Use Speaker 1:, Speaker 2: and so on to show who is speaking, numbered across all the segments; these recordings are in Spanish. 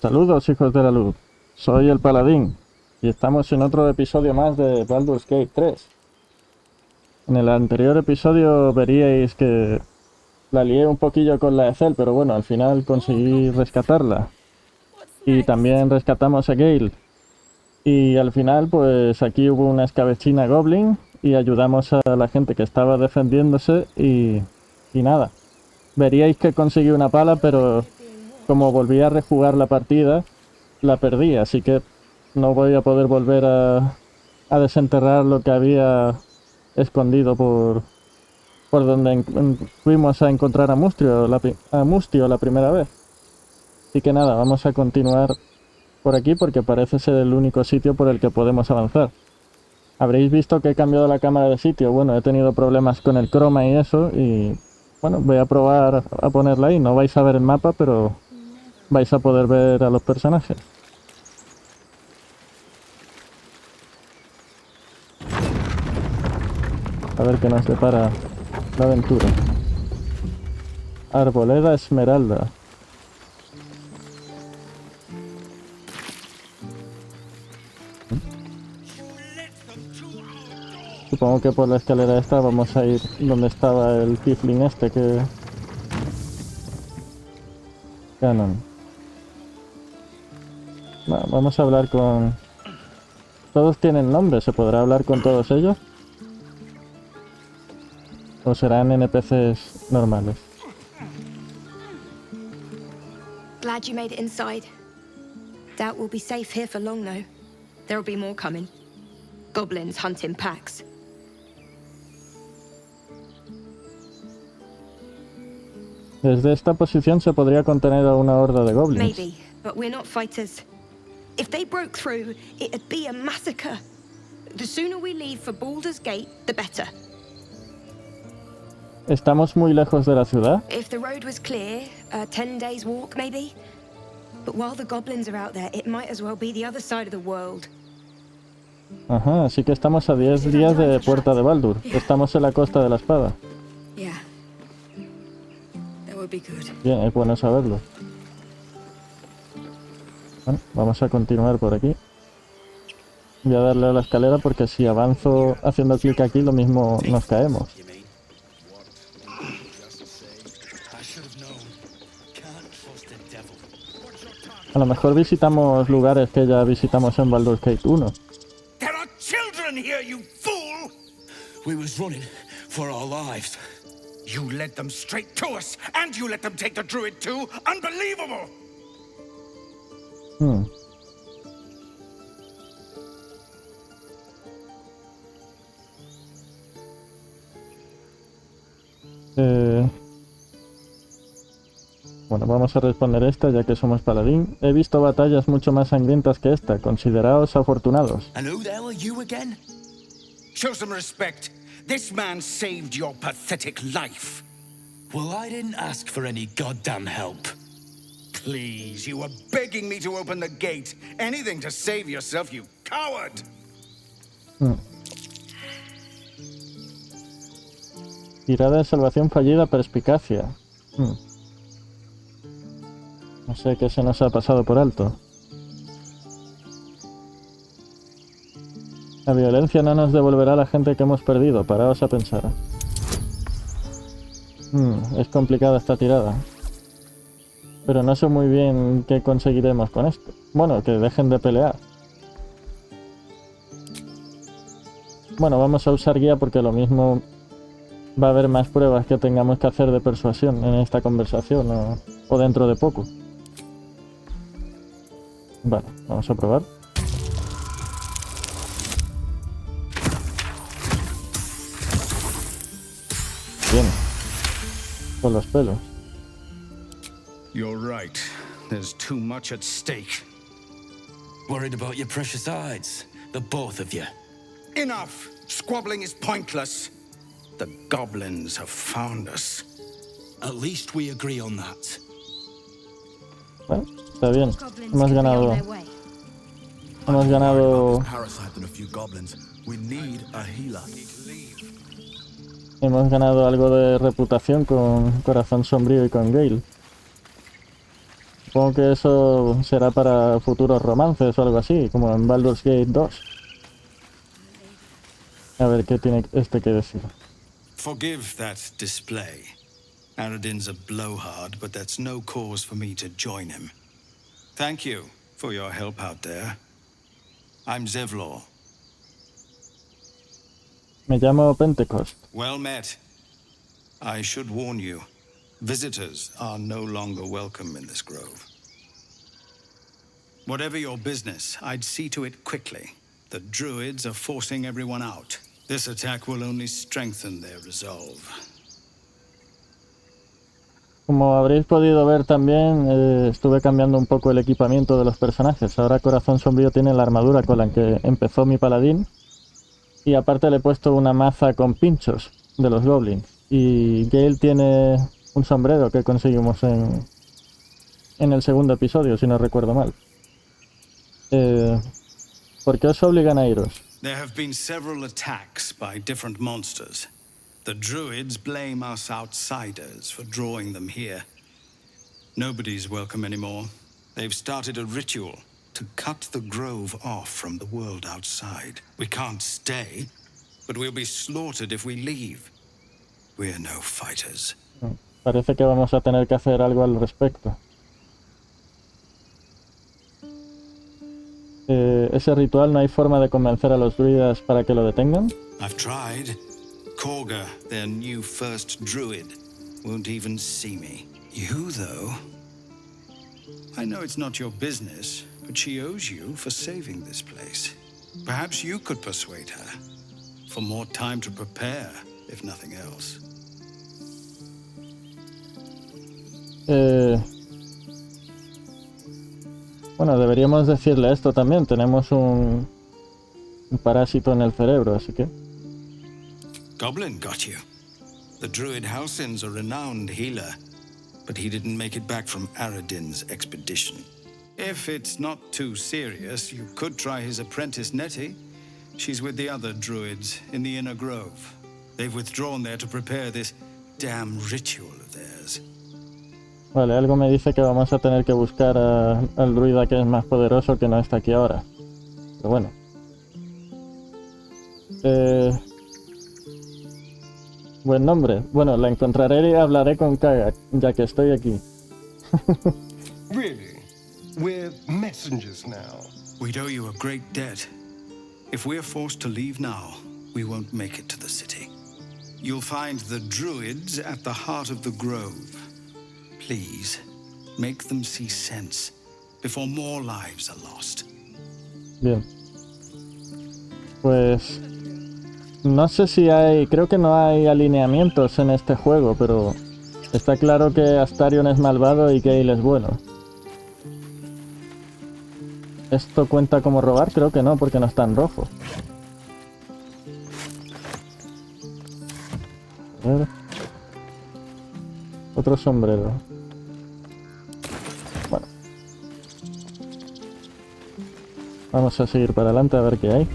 Speaker 1: Saludos, hijos de la luz. Soy el paladín y estamos en otro episodio más de Baldur's Gate 3. En el anterior episodio veríais que la lié un poquillo con la Ethel, pero bueno, al final conseguí rescatarla. Y también rescatamos a Gale. Y al final, pues aquí hubo una escabechina goblin y ayudamos a la gente que estaba defendiéndose y nada. Veríais que conseguí una pala, pero como volví a rejugar la partida, la perdí, así que no voy a poder volver a desenterrar lo que había escondido por donde fuimos a encontrar a Mustio la primera vez. Así que nada, vamos a continuar por aquí porque parece ser el único sitio por el que podemos avanzar. Habréis visto que he cambiado la cámara de sitio. Bueno, he tenido problemas con el croma y eso, y bueno, voy a probar a ponerla ahí. No vais a ver el mapa, pero vais a poder ver a los personajes. A ver qué nos depara la aventura. Arboleda esmeralda. Supongo que por la escalera esta vamos a ir donde estaba el tiefling este que... Canon. Vamos a hablar con... ¿Todos tienen nombre? ¿Se podrá hablar con todos ellos? ¿O serán NPCs normales?
Speaker 2: Glad you made it inside. Doubt we'll be safe here for long, though. There'll be more coming. Goblins hunt in packs.
Speaker 1: Desde esta posición se podría contener a una horda de goblins.
Speaker 2: Maybe, but we're not fighters. If they broke through, it'd be a massacre. The sooner we leave for Baldur's Gate, the better.
Speaker 1: ¿Estamos muy lejos de la ciudad?
Speaker 2: If the road was clear, 10 days walk maybe. But while the goblins are out there, it might as well be the other side of the world.
Speaker 1: Ajá, así que estamos a 10 días de Puerta de Baldur. Estamos en la Costa de la Espada.
Speaker 2: Yeah. That would be good.
Speaker 1: Bien, es bueno saberlo. Bueno, vamos a continuar por aquí. Voy a darle a la escalera porque si avanzo haciendo clic aquí, lo mismo nos caemos. A lo mejor visitamos lugares que ya visitamos en Baldur's Gate 1.
Speaker 3: There are children here, you fool!
Speaker 4: We was running for our lives.
Speaker 3: You led them straight to us, and you let them take the druid too? Unbelievable!
Speaker 1: Bueno, vamos a responder esta ya que somos paladín. He visto batallas mucho más sangrientas que esta. Consideraos afortunados.
Speaker 4: And who the hell are you again?
Speaker 3: Show some respect. This man saved your pathetic life.
Speaker 4: Well, I didn't ask for any goddamn help.
Speaker 3: Please, you were begging me to open the gate. Anything to save yourself, you coward!
Speaker 1: Tirada de salvación fallida, perspicacia. No sé qué se nos ha pasado por alto. La violencia no nos devolverá a la gente que hemos perdido. Paraos a pensar. Es complicada esta tirada. Pero no sé muy bien qué conseguiremos con esto. Bueno, que dejen de pelear. Bueno, vamos a usar guía porque lo mismo va a haber más pruebas que tengamos que hacer de persuasión en esta conversación o dentro de poco. Vale, vamos a probar. Bien. Con los pelos.
Speaker 3: You're right. There's too much at stake.
Speaker 4: Worried about your precious hides, the both of you.
Speaker 3: Enough! Squabbling is pointless. The goblins have found us.
Speaker 4: At least we agree on that.
Speaker 1: Bueno, está bien. Hemos ganado. Hemos ganado. Hemos ganado algo de reputación con Corazón Sombrío y con Gale. Supongo que eso será para futuros romances o algo así, como en Baldur's Gate 2. A ver qué tiene este que decir.
Speaker 3: Forgive that display. Aradin's a blowhard, but that's no cause for me to join him. Thank you for your help out there. I'm Zevlor.
Speaker 1: Me llamo Pentecost.
Speaker 3: Well met. I should warn you, visitors are no longer welcome in this grove. Whatever your business, I'd see to it quickly. The druids are forcing everyone out. This attack will only strengthen their resolve.
Speaker 1: Como habréis podido ver también, estuve cambiando un poco el equipamiento de los personajes. Ahora Corazón Sombrío tiene la armadura con la que empezó mi paladín. Y aparte le he puesto una maza con pinchos de los goblins. Y Gale tiene un sombrero que conseguimos en el segundo episodio, si no recuerdo mal. ¿Por qué os obligan a iros?
Speaker 3: There have been several attacks by different monsters. The druids blame us outsiders for drawing them here. Nobody's welcome anymore. They've started a ritual to cut the grove off from the world outside. We can't stay, but we'll be slaughtered if we leave. We're no fighters.
Speaker 1: Parece que vamos a tener que hacer algo al respecto. Ese ritual, ¿no hay forma de convencer a los druidas para que lo detengan?
Speaker 3: I've tried. Korga, their new first druid, won't even see me. You, though? I know it's not your business, but she owes you for saving this place. Perhaps you could persuade her. For more time to prepare, if nothing else.
Speaker 1: Bueno, deberíamos decirle esto también. Tenemos un parásito en el cerebro, así que...
Speaker 3: Goblin got you. The druid Halsin's a renowned healer, but he didn't make it back from Aradin's expedition. If it's not too serious, you could try his apprentice Nettie. She's with the other druids in the inner grove. They've withdrawn there to prepare this damn ritual of theirs.
Speaker 1: Vale, algo me dice que vamos a tener que buscar al druida que es más poderoso, que no está aquí ahora. Pero bueno. Buen nombre. Bueno, la encontraré y hablaré con Kaga, ya que estoy aquí.
Speaker 5: Really? We're messengers now.
Speaker 3: We'd owe you a great debt. If we're forced to leave now, we won't make it to the city. You'll find the druids at the heart of the grove. Please, make them see sense before more lives are lost.
Speaker 1: Bien. Pues... no sé si hay... creo que no hay alineamientos en este juego, pero... está claro que Astarion es malvado y Gale es bueno. ¿Esto cuenta como robar? Creo que no, porque no está en rojo. A ver... otro sombrero. Bueno. Vamos a seguir para adelante a ver qué hay.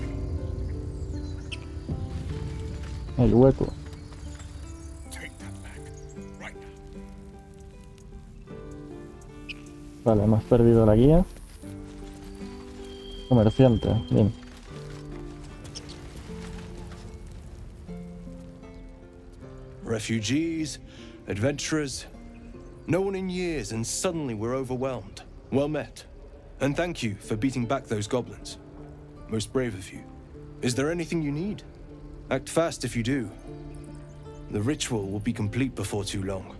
Speaker 1: El hueco. Vale, hemos perdido la guía. Comerciante, bien.
Speaker 5: Refugees, adventurers, no one in years, and suddenly we're overwhelmed. Well met. And thank you for beating back those goblins. Most brave of you. Is there anything you need? Act fast if you do. The ritual will be complete before too long.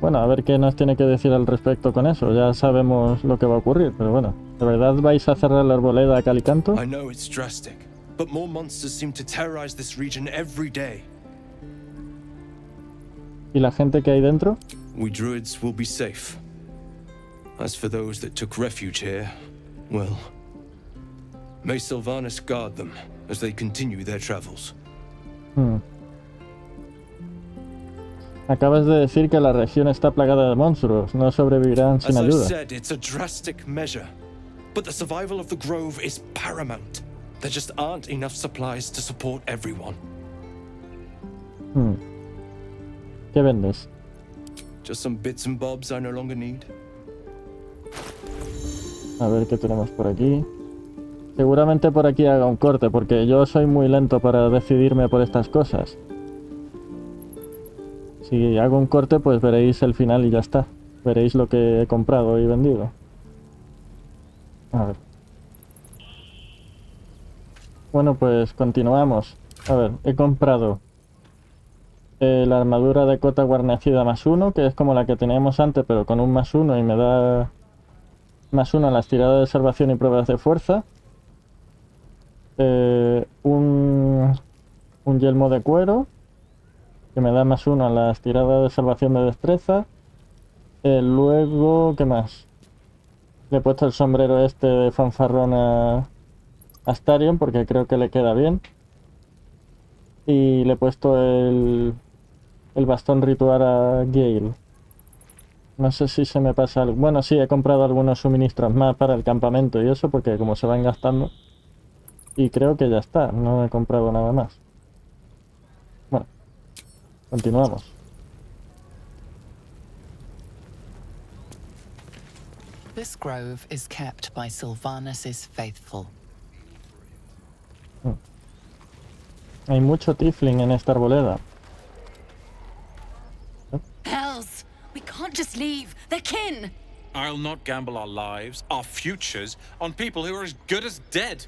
Speaker 1: Bueno, a ver qué nos tiene que decir al respecto con eso. Ya sabemos lo que va a ocurrir, pero bueno. ¿De verdad vais a cerrar la arboleda a cal y canto?
Speaker 5: I know it's drastic, but more monsters seem to terrorize this region every day.
Speaker 1: ¿Y la gente que hay dentro?
Speaker 5: We druids will be safe. As for those that took refuge here, well, may Sylvanas guard them as they continue their travels.
Speaker 1: Acabas de decir que la región está plagada de monstruos. No sobrevivirán sin ayuda.
Speaker 5: As I said, it's a drastic measure, but the survival of the grove is paramount. There just aren't enough supplies to support everyone.
Speaker 1: ¿Qué vendes?
Speaker 5: Just some bits and bobs I no longer need.
Speaker 1: A ver qué tenemos por aquí. Seguramente por aquí haga un corte, porque yo soy muy lento para decidirme por estas cosas. Si hago un corte, pues veréis el final y ya está. Veréis lo que he comprado y vendido. A ver. Bueno, pues continuamos. A ver, he comprado la armadura de cota guarnecida +1, que es como la que teníamos antes, pero con un +1 y me da +1 a las tiradas de salvación y pruebas de fuerza. Un yelmo de cuero, que me da +1 a las tiradas de salvación de destreza. Luego, ¿qué más? Le he puesto el sombrero este de fanfarrón a Astarion, porque creo que le queda bien. Y le he puesto el bastón ritual a Gale. No sé si se me pasa algo. Bueno, sí, he comprado algunos suministros más para el campamento y eso, porque como se van gastando. Y creo que ya está, no he comprado nada más. Bueno, continuamos.
Speaker 6: This grove is kept by Sylvanus' faithful.
Speaker 1: Hay mucho tiefling en esta arboleda.
Speaker 7: Hells! We can't just leave. They're kin!
Speaker 8: I'll not gamble our lives, our futures, on people who are as good as dead.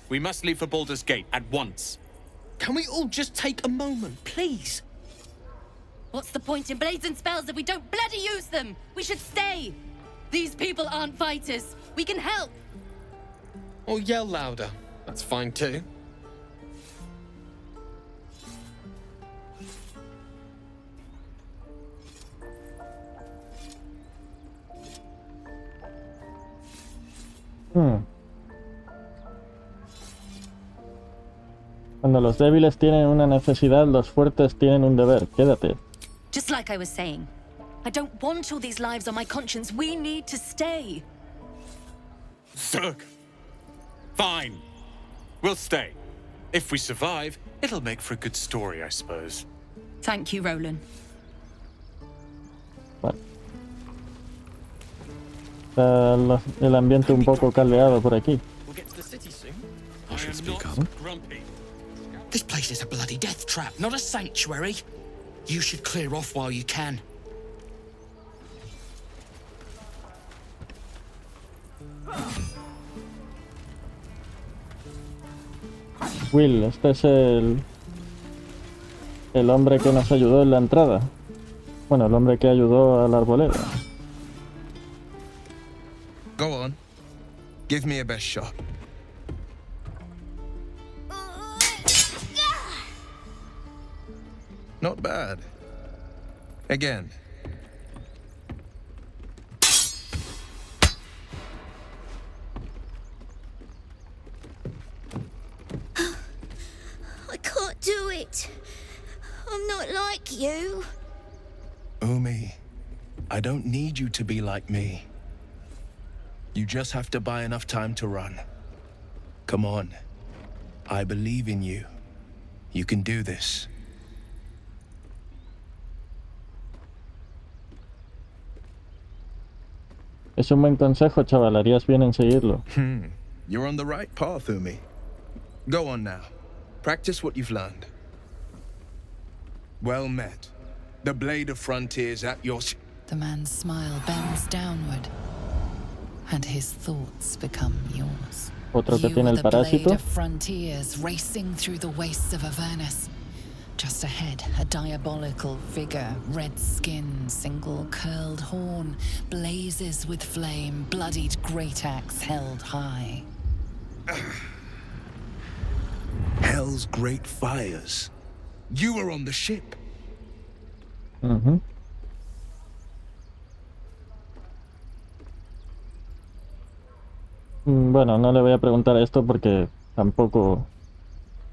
Speaker 8: We must leave for Baldur's Gate at once.
Speaker 9: Can we all just take a moment, please?
Speaker 7: What's the point in blades and spells if we don't bloody use them? We should stay! These people aren't fighters. We can help!
Speaker 9: Or yell louder. That's fine too.
Speaker 1: Cuando los débiles tienen una necesidad, los fuertes tienen un deber. Quédate.
Speaker 7: Just like I was saying, I don't want all these lives on my conscience. We need to stay.
Speaker 8: Zerg. Fine. We'll stay. If we survive, it'll make for a good story, I suppose.
Speaker 7: Thank you, Roland.
Speaker 1: Vale. Está el ambiente un poco caldeado por aquí.
Speaker 9: We'll get to the city soon.
Speaker 4: I should speak up.
Speaker 8: Grumpy.
Speaker 9: This place is a bloody death trap, not a sanctuary. You should clear off while you can.
Speaker 1: Will, este es el hombre que nos ayudó en la entrada. Bueno, el hombre que ayudó a la arboleda.
Speaker 10: Go on. Give me a best shot. Not bad. Again.
Speaker 2: I can't do it. I'm not like you.
Speaker 5: Umi, I don't need you to be like me. You just have to buy enough time to run. Come on. I believe in you. You can do this.
Speaker 1: Es un buen consejo, chaval. Harías bien en seguirlo.
Speaker 10: You're on the right path, Umi. Go on now. Practice what you've learned. Well met. The blade of frontiers at your...
Speaker 6: The man's smile bends downward, and his thoughts become yours.
Speaker 1: Otro que
Speaker 6: You
Speaker 1: tiene
Speaker 6: are
Speaker 1: el
Speaker 6: the blade
Speaker 1: parásito.
Speaker 6: of frontiers racing through the wastes of Avernus. Just ahead, a diabolical figure, red skin, single curled horn, blazes with flame, bloodied great axe held high.
Speaker 5: Hell's great fires.
Speaker 10: You were on the ship.
Speaker 1: Bueno, no le voy a preguntar esto porque tampoco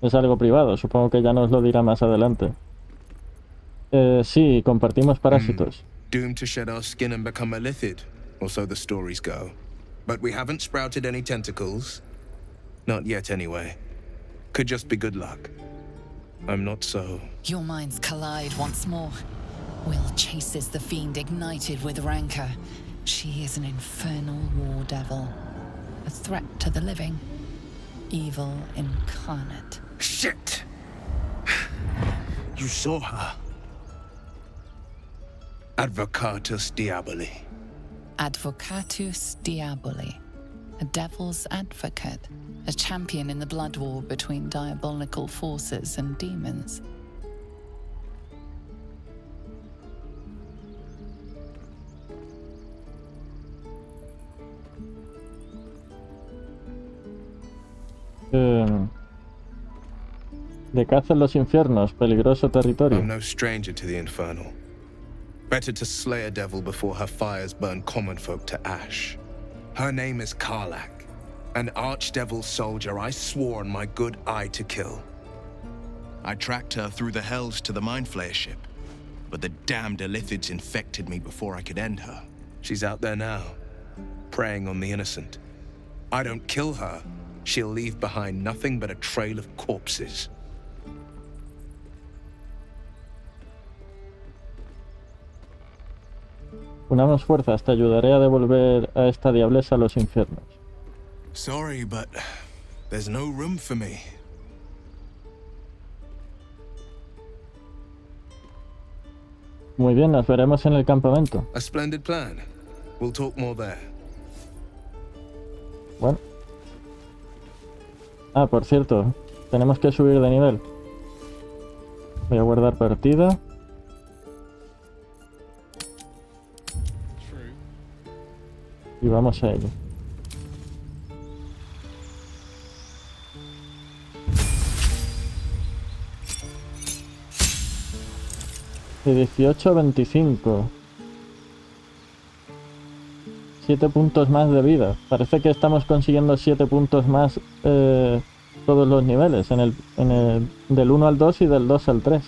Speaker 1: es algo privado. Supongo que ya nos lo dirá más adelante. Sí, compartimos parásitos.
Speaker 10: Doomed to shed our skin and become a lithid, or so the stories go. But we haven't sprouted any tentacles. Not yet, anyway. Could just be good luck. I'm not so.
Speaker 6: Your minds collide once more. Will chases the fiend ignited with rancor. She is an infernal war devil. A threat to the living. Evil incarnate.
Speaker 10: Shit! You saw her. Advocatus Diaboli.
Speaker 6: Advocatus Diaboli. A devil's advocate. A champion in the blood war between diabolical forces and demons.
Speaker 1: De caza en los infiernos, peligroso territorio.
Speaker 10: I'm no stranger to the infernal. Better to slay a devil before her fires burn common folk to ash. Her name is Karlach, an archdevil soldier I swore on my good eye to kill. I tracked her through the hells to the Mindflayer ship, but the damned Illithids infected me before I could end her. She's out there now, preying on the innocent. I don't kill her, she'll leave behind nothing but a trail of corpses.
Speaker 1: Unamos fuerzas, te ayudaré a devolver a esta diablesa a los infiernos.
Speaker 10: Sorry, but there's no room for me.
Speaker 1: Muy bien, nos veremos en el campamento.
Speaker 10: A splendid plan. We'll talk more there.
Speaker 1: Bueno. Ah, por cierto, tenemos que subir de nivel. Voy a guardar partida. Y vamos a ello. De 18 a 25. 7 puntos más de vida. Parece que estamos consiguiendo 7 puntos más todos los niveles. Del 1 al 2 y del 2 al 3.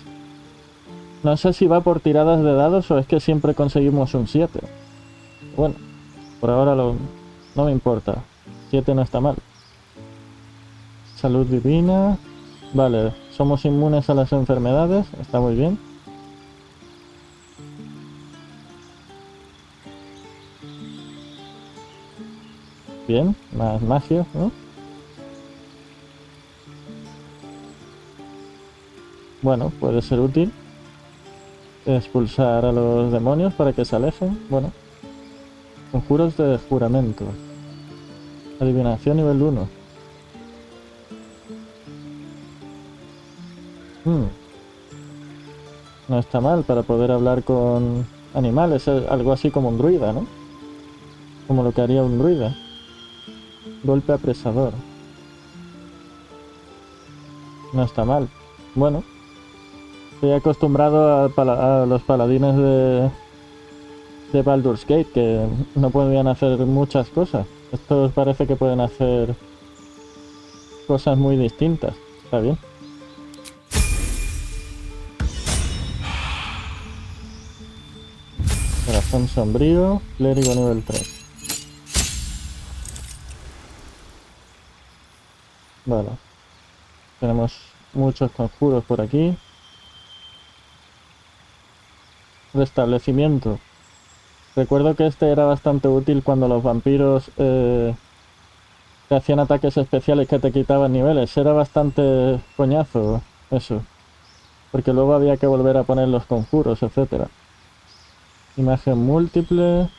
Speaker 1: No sé si va por tiradas de dados o es que siempre conseguimos un 7. Bueno, por ahora no me importa. 7 no está mal. Salud divina. Vale, somos inmunes a las enfermedades. Está muy bien. Bien, más magia, ¿no? Bueno, puede ser útil. Expulsar a los demonios para que se alejen. Bueno. Conjuros de juramento. Adivinación nivel 1. No está mal para poder hablar con animales. Es algo así como un druida, ¿no? Como lo que haría un druida. Golpe apresador. No está mal. Bueno. Estoy acostumbrado a los paladines de Baldur's Gate, que no podían hacer muchas cosas. Estos parece que pueden hacer cosas muy distintas. Está bien. Corazón sombrío, clérigo nivel 3. Vale. Tenemos muchos conjuros por aquí. Restablecimiento. Recuerdo que este era bastante útil cuando los vampiros te hacían ataques especiales que te quitaban niveles. Era bastante coñazo eso. Porque luego había que volver a poner los conjuros, etcétera. Imagen múltiple.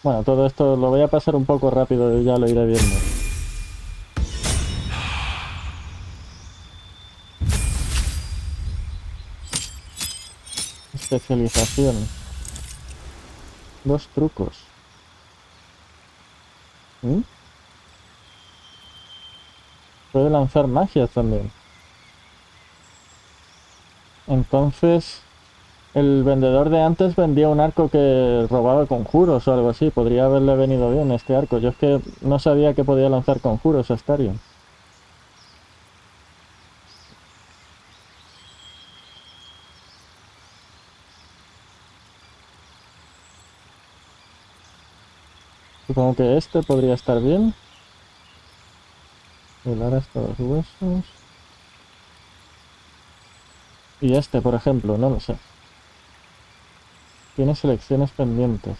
Speaker 1: Bueno, todo esto lo voy a pasar un poco rápido y ya lo iré viendo. Especialización. 2 trucos. Puede lanzar magias también. Entonces, el vendedor de antes vendía un arco que robaba conjuros o algo así. Podría haberle venido bien este arco. Yo es que no sabía que podía lanzar conjuros a Astarion. Supongo que este podría estar bien. Helar hasta los huesos. Y este, por ejemplo, no lo sé. Tiene selecciones pendientes.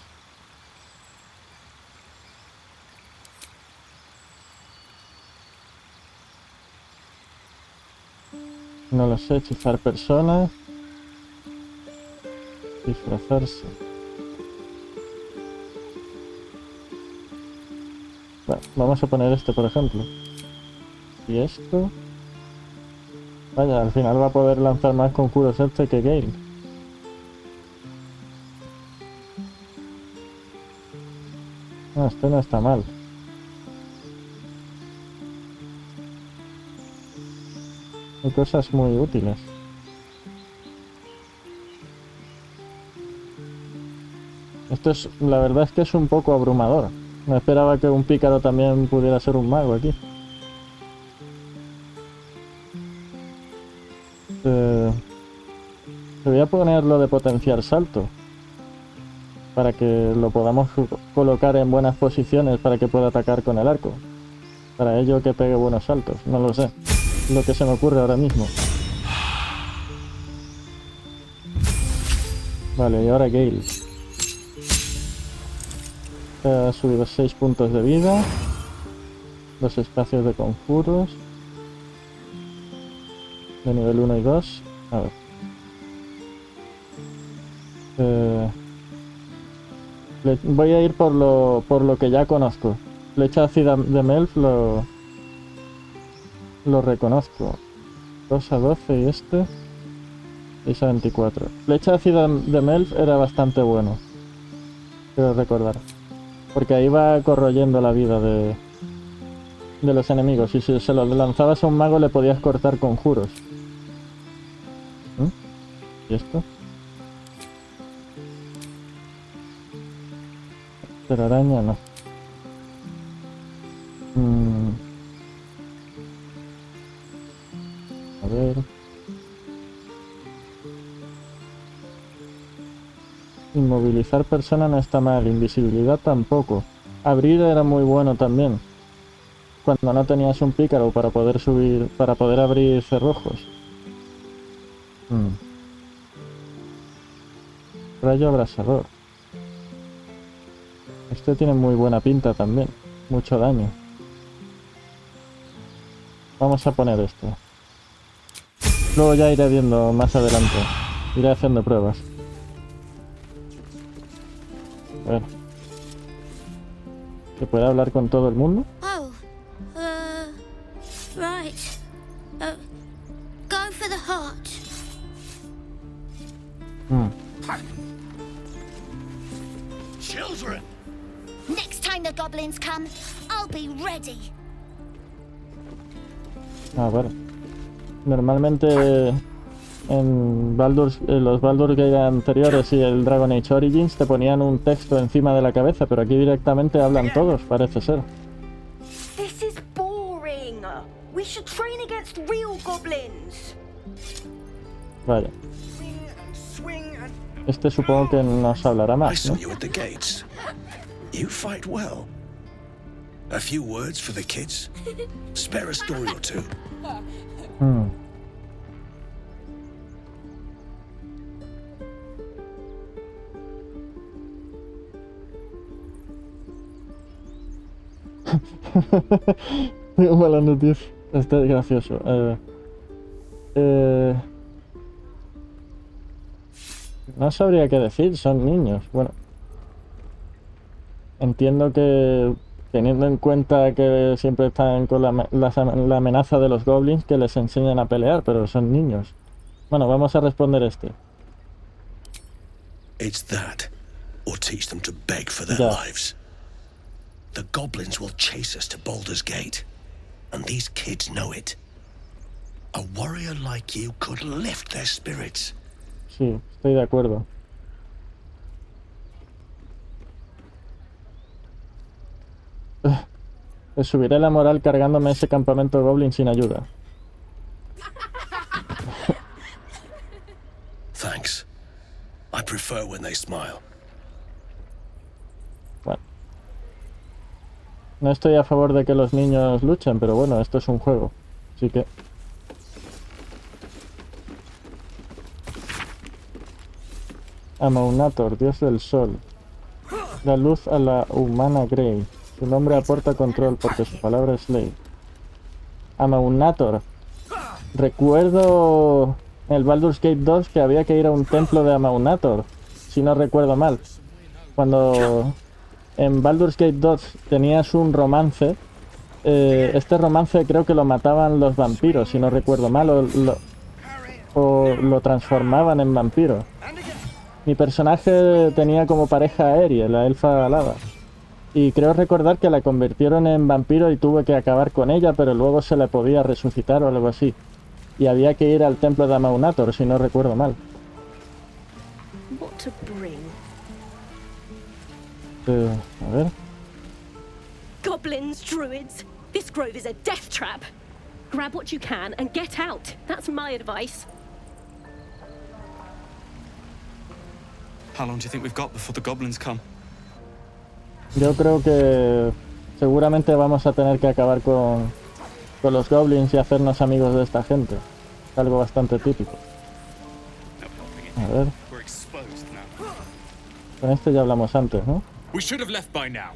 Speaker 1: No lo sé, hechizar personas. Disfrazarse. Bueno, vamos a poner este, por ejemplo. Y esto... Vaya, al final va a poder lanzar más conjuros este que Gale. No, este no está mal. Hay cosas muy útiles. Esto es, la verdad es que es un poco abrumador. No esperaba que un pícaro también pudiera ser un mago aquí. Te voy a poner lo de potenciar salto. Para que lo podamos colocar en buenas posiciones para que pueda atacar con el arco. Para ello que pegue buenos saltos. No lo sé. Es lo que se me ocurre ahora mismo. Vale, y ahora Gale. Ha subido 6 puntos de vida. 2 espacios de conjuros. De nivel 1 y 2. A ver. Voy a ir por lo que ya conozco. Flecha ácida de Melf lo reconozco. 2 a 12 y este 6 a 24. Flecha ácida de Melf era bastante bueno. Quiero recordar. Porque ahí va corroyendo la vida de los enemigos. Y si se lo lanzabas a un mago le podías cortar conjuros. ¿Y esto? Pero araña no. A ver. Inmovilizar persona no está mal. Invisibilidad tampoco. Abrir era muy bueno también. Cuando no tenías un pícaro para poder subir, para poder abrir cerrojos. Rayo abrasador. Este tiene muy buena pinta también. Mucho daño. Vamos a poner este. Luego ya iré viendo más adelante. Iré haciendo pruebas. A ver. ¿Se puede hablar con todo el mundo?
Speaker 11: Oh, right. Go for the heart.
Speaker 9: Children!
Speaker 11: Next time the goblins come, I'll be ready.
Speaker 1: Ah, vale. Normalmente en los Baldur Gate anteriores y el Dragon Age Origins te ponían un texto encima de la cabeza, pero aquí directamente hablan todos, parece ser.
Speaker 12: This is boring. We should train against real goblins.
Speaker 1: Vaya. Este supongo que nos hablará
Speaker 13: I
Speaker 1: más,
Speaker 13: saw
Speaker 1: ¿no?
Speaker 13: you at the gates. You fight well. A few words for the kids? Spare a story or two.
Speaker 1: Tengo mala noticia. Este es gracioso. No sabría qué decir, son niños. Bueno. Entiendo que, teniendo en cuenta que siempre están con la amenaza de los goblins, que les enseñan a pelear, pero son niños. Bueno, vamos a responder este.
Speaker 13: It's that, or teach them to beg for their lives. The goblins will chase us to Baldur's Gate, and these kids know it. A warrior like you could lift their spirits.
Speaker 1: Sí, estoy de acuerdo. Les subiré la moral cargándome ese campamento goblin sin ayuda.
Speaker 13: Thanks. I prefer when they smile.
Speaker 1: Bueno. No estoy a favor de que los niños luchen, pero bueno, esto es un juego. Así que... Amaunator, dios del sol. Da luz a la humana Grey. Su nombre aporta control porque su palabra es ley. Amaunator. Recuerdo en el Baldur's Gate 2 que había que ir a un templo de Amaunator, si no recuerdo mal. Cuando en Baldur's Gate 2 tenías un romance, este romance creo que lo mataban los vampiros, si no recuerdo mal, o lo transformaban en vampiro. Mi personaje tenía como pareja a Aerie, la elfa alada. Y creo recordar que la convirtieron en vampiro y tuve que acabar con ella, pero luego se le podía resucitar o algo así. Y había que ir al templo de Amaunator, si no recuerdo mal.
Speaker 12: What to bring?
Speaker 1: A ver.
Speaker 12: Goblins, druids. This grove is a death trap. Grab what you can and get out. That's my advice.
Speaker 8: How long do you think we've got before the goblins come?
Speaker 1: Yo creo que seguramente vamos a tener que acabar con los goblins y hacernos amigos de esta gente. Es algo bastante típico. A ver. Con este ya hablamos antes, ¿no?
Speaker 8: We should have left by now.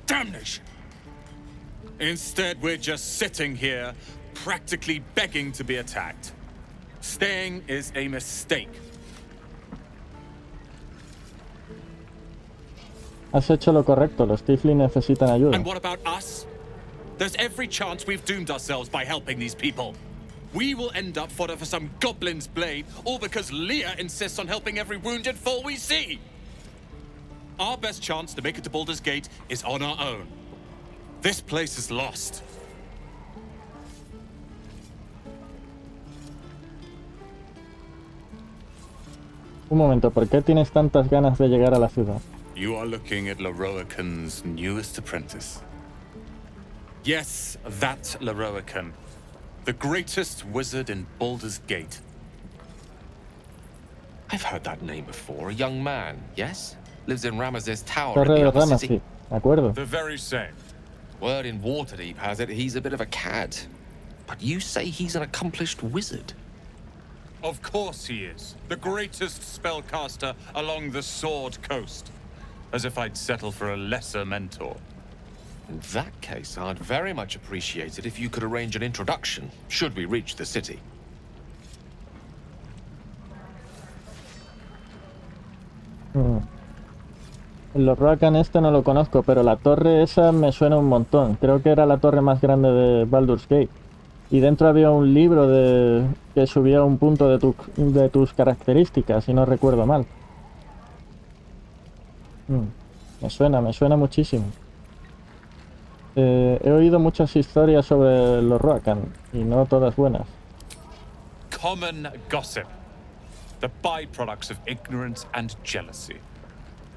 Speaker 8: Damnation! Instead, we're just sitting here, practically begging to be attacked. Staying is a mistake.
Speaker 1: Has hecho lo correcto, los Tiflin necesitan ayuda.
Speaker 8: And what about us? There's every chance we've doomed ourselves by helping these people. We will end up fodder for some goblin's blade, all because Leah insists on helping every wounded foe we see. Our best chance to make it to Baldur's Gate is on our own. This place is lost.
Speaker 1: Un momento, ¿por qué tienes tantas ganas de llegar a la ciudad?
Speaker 8: You are looking at Leroican's newest apprentice. Yes, that Leroican. The greatest wizard in Baldur's Gate.
Speaker 14: I've heard that name before. A young man, yes? Lives in Ramesses Tower
Speaker 1: Torre
Speaker 14: in the
Speaker 1: de
Speaker 14: other
Speaker 1: Ramas,
Speaker 14: city.
Speaker 1: sí, de acuerdo.
Speaker 8: The very same.
Speaker 14: Word in Waterdeep has it he's a bit of a cad. But you say he's an accomplished wizard.
Speaker 8: Of course he is. The greatest spellcaster along the Sword Coast. As if I'd settle for a lesser mentor.
Speaker 14: In that case, I'd very much appreciate it if you could arrange an introduction, should we reach the city.
Speaker 1: El Lorroacan este no lo conozco, pero la torre esa me suena un montón. Creo que era la torre más grande de Baldur's Gate. Y dentro había un libro que subía un punto de tus características, si no recuerdo mal. Me suena muchísimo. He oído muchas historias sobre los Roacan y no todas buenas.
Speaker 8: Common gossip. The byproducts of ignorance and jealousy.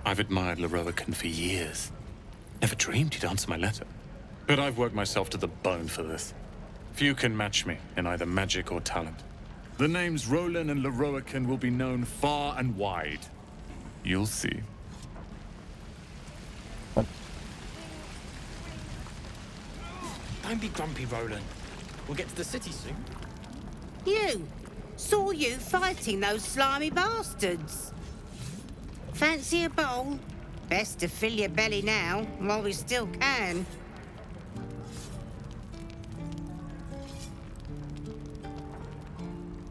Speaker 8: I've admired Leroican for years. Never dreamed he'd answer my letter. But I've worked myself to the bone for this. Few can match me in either magic or talent. The names Roland and Leroican will be known far and wide. You'll see.
Speaker 9: Don't be grumpy, Roland. We'll get to the city soon.
Speaker 15: You! Saw you fighting those slimy bastards. Fancy a bowl? Best to fill your belly now, while we still can.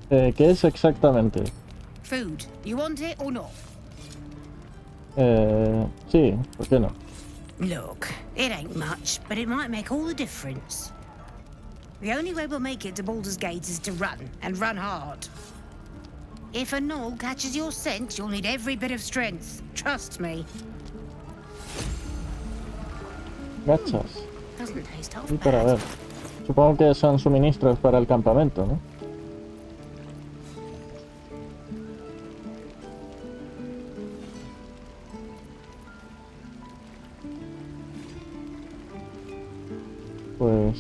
Speaker 1: ¿Qué es exactamente?
Speaker 15: Food. You want it or not?
Speaker 1: Sí, ¿por qué no?
Speaker 15: Look, it ain't much, but it might make all the difference. The only way we'll make it to Baldur's Gate is to run, and run hard. If a gnoll catches your scent, you'll need every bit of strength. Trust me.
Speaker 1: Gachas.
Speaker 15: Doesn't taste half
Speaker 1: Y para ver. Supongo que son suministros para el campamento, ¿no? Pues...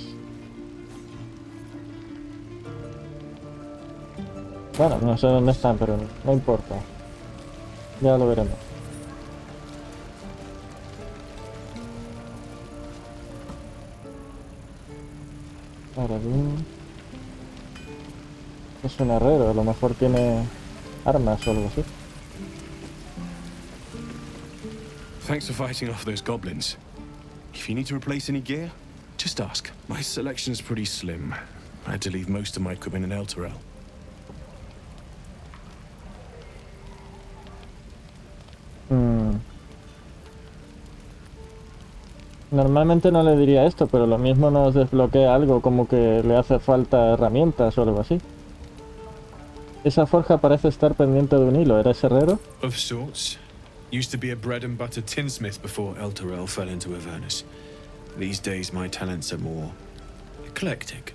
Speaker 1: Bueno, no sé dónde están, pero no importa. Ya lo veremos. Ahora bien... Es un herrero, a lo mejor tiene armas o algo así.
Speaker 5: Thanks for fighting off those goblins. If you need to replace any gear, just ask. My selection's pretty slim. I had to leave most of my equipment in Elturel.
Speaker 1: Normalmente no le diría esto, pero lo mismo nos desbloquea algo, como que le hace falta herramientas o algo así. Esa forja parece estar pendiente de un hilo. ¿Eres herrero?
Speaker 5: Of sorts. Used to be a bread and butter tinsmith before Elturel fell into Avernus. These days my talents are more eclectic.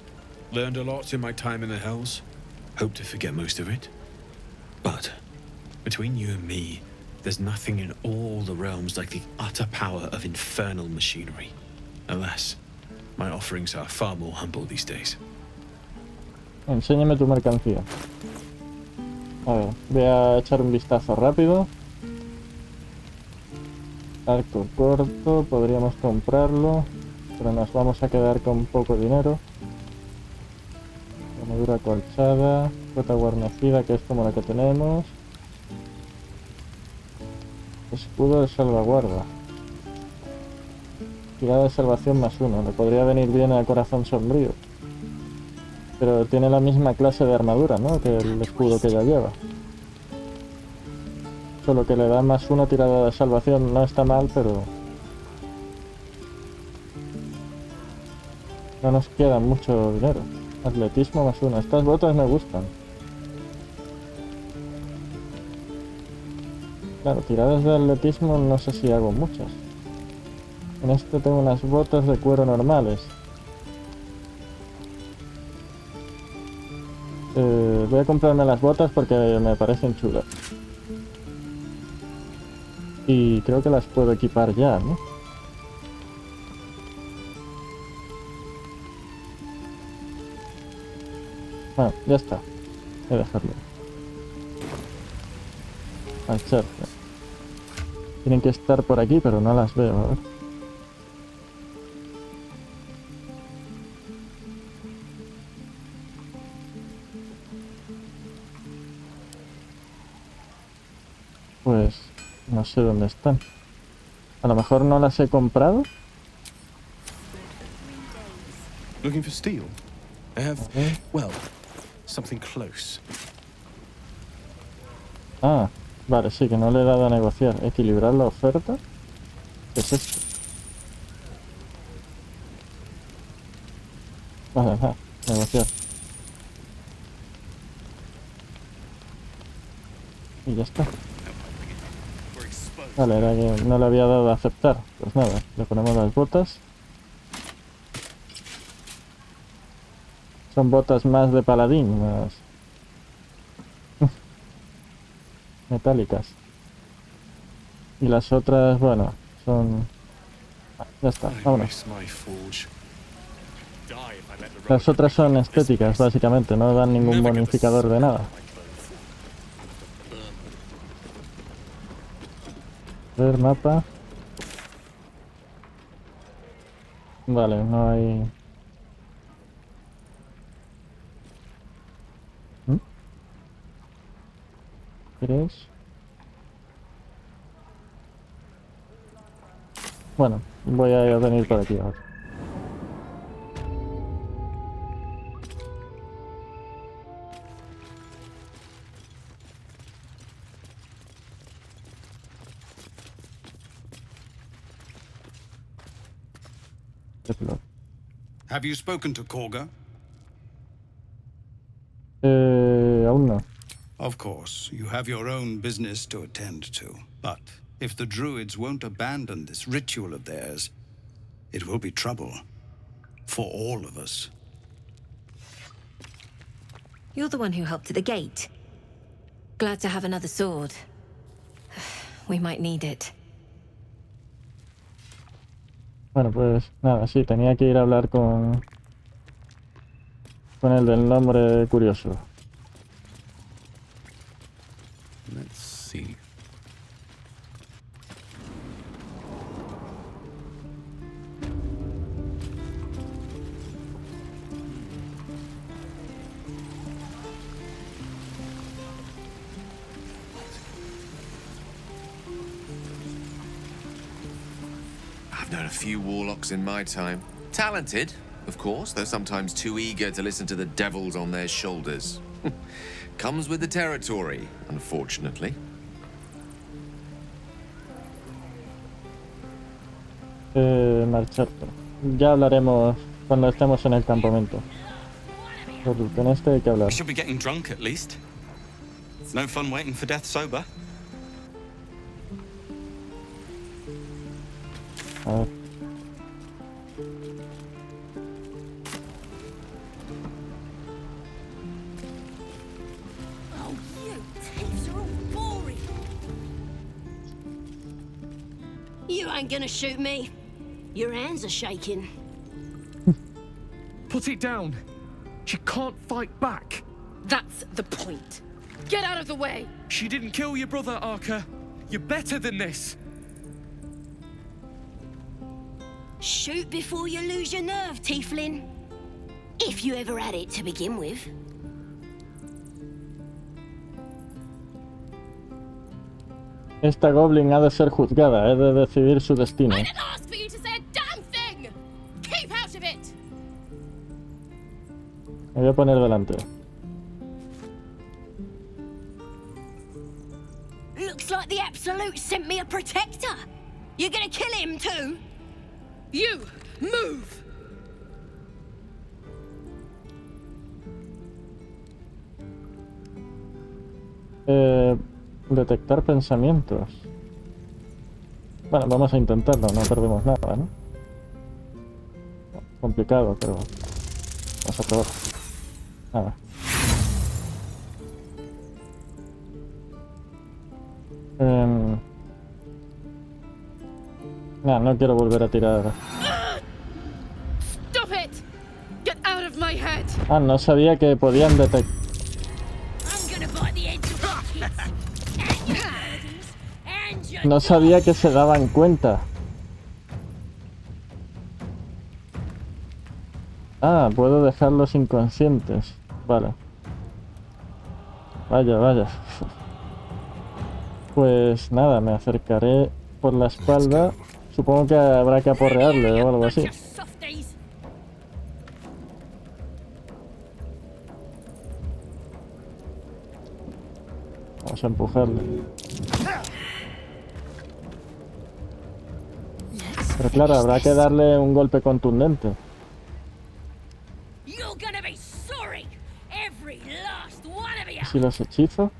Speaker 5: Learned a lot in my time in the Hells. Hope to forget most of it. But between you and me, there's nothing in all the realms like the utter power of infernal machinery. Alas, my offerings are far more humble these days.
Speaker 1: Enséñame tu mercancía. A ver, voy a echar un vistazo rápido. Arco corto, podríamos comprarlo, pero nos vamos a quedar con poco dinero. Armadura acolchada, flota guarnecida, que es como la que tenemos. Escudo de salvaguarda. Tirada de salvación +1. Le podría venir bien al corazón sombrío. Pero tiene la misma clase de armadura, ¿no? Que el escudo que ya lleva. Solo que le da +1 tirada de salvación. No está mal, pero... no nos queda mucho dinero. Atletismo +1. Estas botas me gustan. Claro, tiradas de atletismo no sé si hago muchas. En este tengo unas botas de cuero normales. Voy a comprarme las botas porque me parecen chulas. Y creo que las puedo equipar ya, ¿no? Bueno, ya está. Voy a dejarlo. Marcharse. Tienen que estar por aquí, pero no las veo. A ver. Pues no sé dónde están. A lo mejor no las he comprado.
Speaker 5: Looking for steel? I have, well, something close.
Speaker 1: Ah, vale, sí, que no le he dado a negociar. Equilibrar la oferta. ¿Qué es esto? Vale, ajá, negociar. Y ya está. Vale, era que no le había dado a aceptar. Pues nada, le ponemos las botas. Son botas más de paladín, más metálicas. Y las otras, bueno, son... ya está, vámonos. Las otras son estéticas, básicamente, no dan ningún bonificador de nada. A ver, mapa. Vale, no hay... ¿Quieres? Bueno, voy a venir por aquí ahora.
Speaker 3: Have you spoken to Korga?
Speaker 1: Aún no.
Speaker 3: Of course, you have your own business to attend to. But if the druids won't abandon this ritual of theirs, it will be trouble for all of us.
Speaker 2: You're the one who helped at the gate. Glad to have another sword. We might need it.
Speaker 1: Bueno, pues nada, sí, tenía que ir a hablar con el del nombre curioso.
Speaker 8: Let's see.
Speaker 14: I've known a few warlocks in my time. Talented, of course, though sometimes too eager to listen to the devils on their shoulders. Comes with the territory, unfortunately.
Speaker 1: Marcharte. Ya hablaremos cuando estemos en el campamento. Pero con este hay que hablar.
Speaker 3: We should be getting drunk at least. No fun waiting for death sober.
Speaker 1: A ver.
Speaker 15: Oh, you thieves are all boring. You ain't gonna shoot me. Your hands are shaking.
Speaker 16: Put it down. She can't fight back.
Speaker 7: That's the point. Get out of the way!
Speaker 16: She didn't kill your brother, Arca. You're better than this.
Speaker 15: Shoot before you lose your nerve, Tiefling. If you ever had it to begin with.
Speaker 1: Esta goblin ha de ser juzgada, he de decidir su destino.
Speaker 7: I didn't ask for you to say a damn thing! Keep out of it!
Speaker 1: Me voy a poner delante.
Speaker 15: Looks like the Absolute sent me a protector. You're gonna kill him too?
Speaker 7: You, move!
Speaker 1: Detectar pensamientos. Bueno, vamos a intentarlo, no perdemos nada, ¿no? Complicado, pero vamos a probar. Nada. No quiero volver a tirar.
Speaker 7: Stop it! Get out of my head!
Speaker 1: Ah, no sabía que podían detectar. No sabía que se daban cuenta. Ah, puedo dejarlos inconscientes. Vale. Vaya. Pues nada, me acercaré por la espalda. Supongo que habrá que aporrearle o algo así. Vamos a empujarle. Pero claro, habrá que darle un golpe contundente. ¿Y si los hechizo?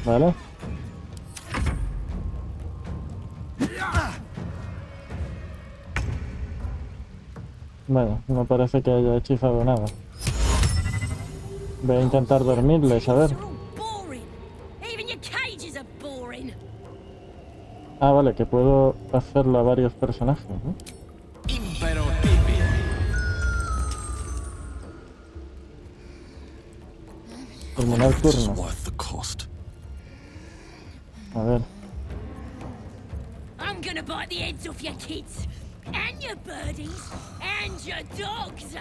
Speaker 1: Vale. Bueno, no parece que haya hechizado nada. Voy a intentar dormirles, a ver. Ah, vale, que puedo hacerlo a varios personajes, ¿no? Terminar turno. A ver.
Speaker 15: I'm gonna bite the heads off your kids, and your birdies, and your dogs.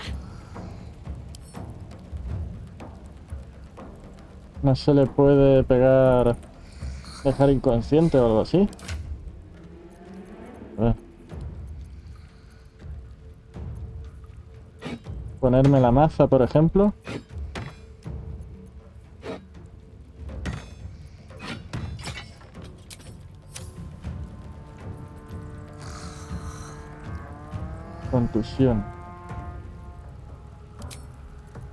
Speaker 1: No se le puede pegar, dejar inconsciente o algo así. A ver. Ponerme la maza, por ejemplo. Contusión.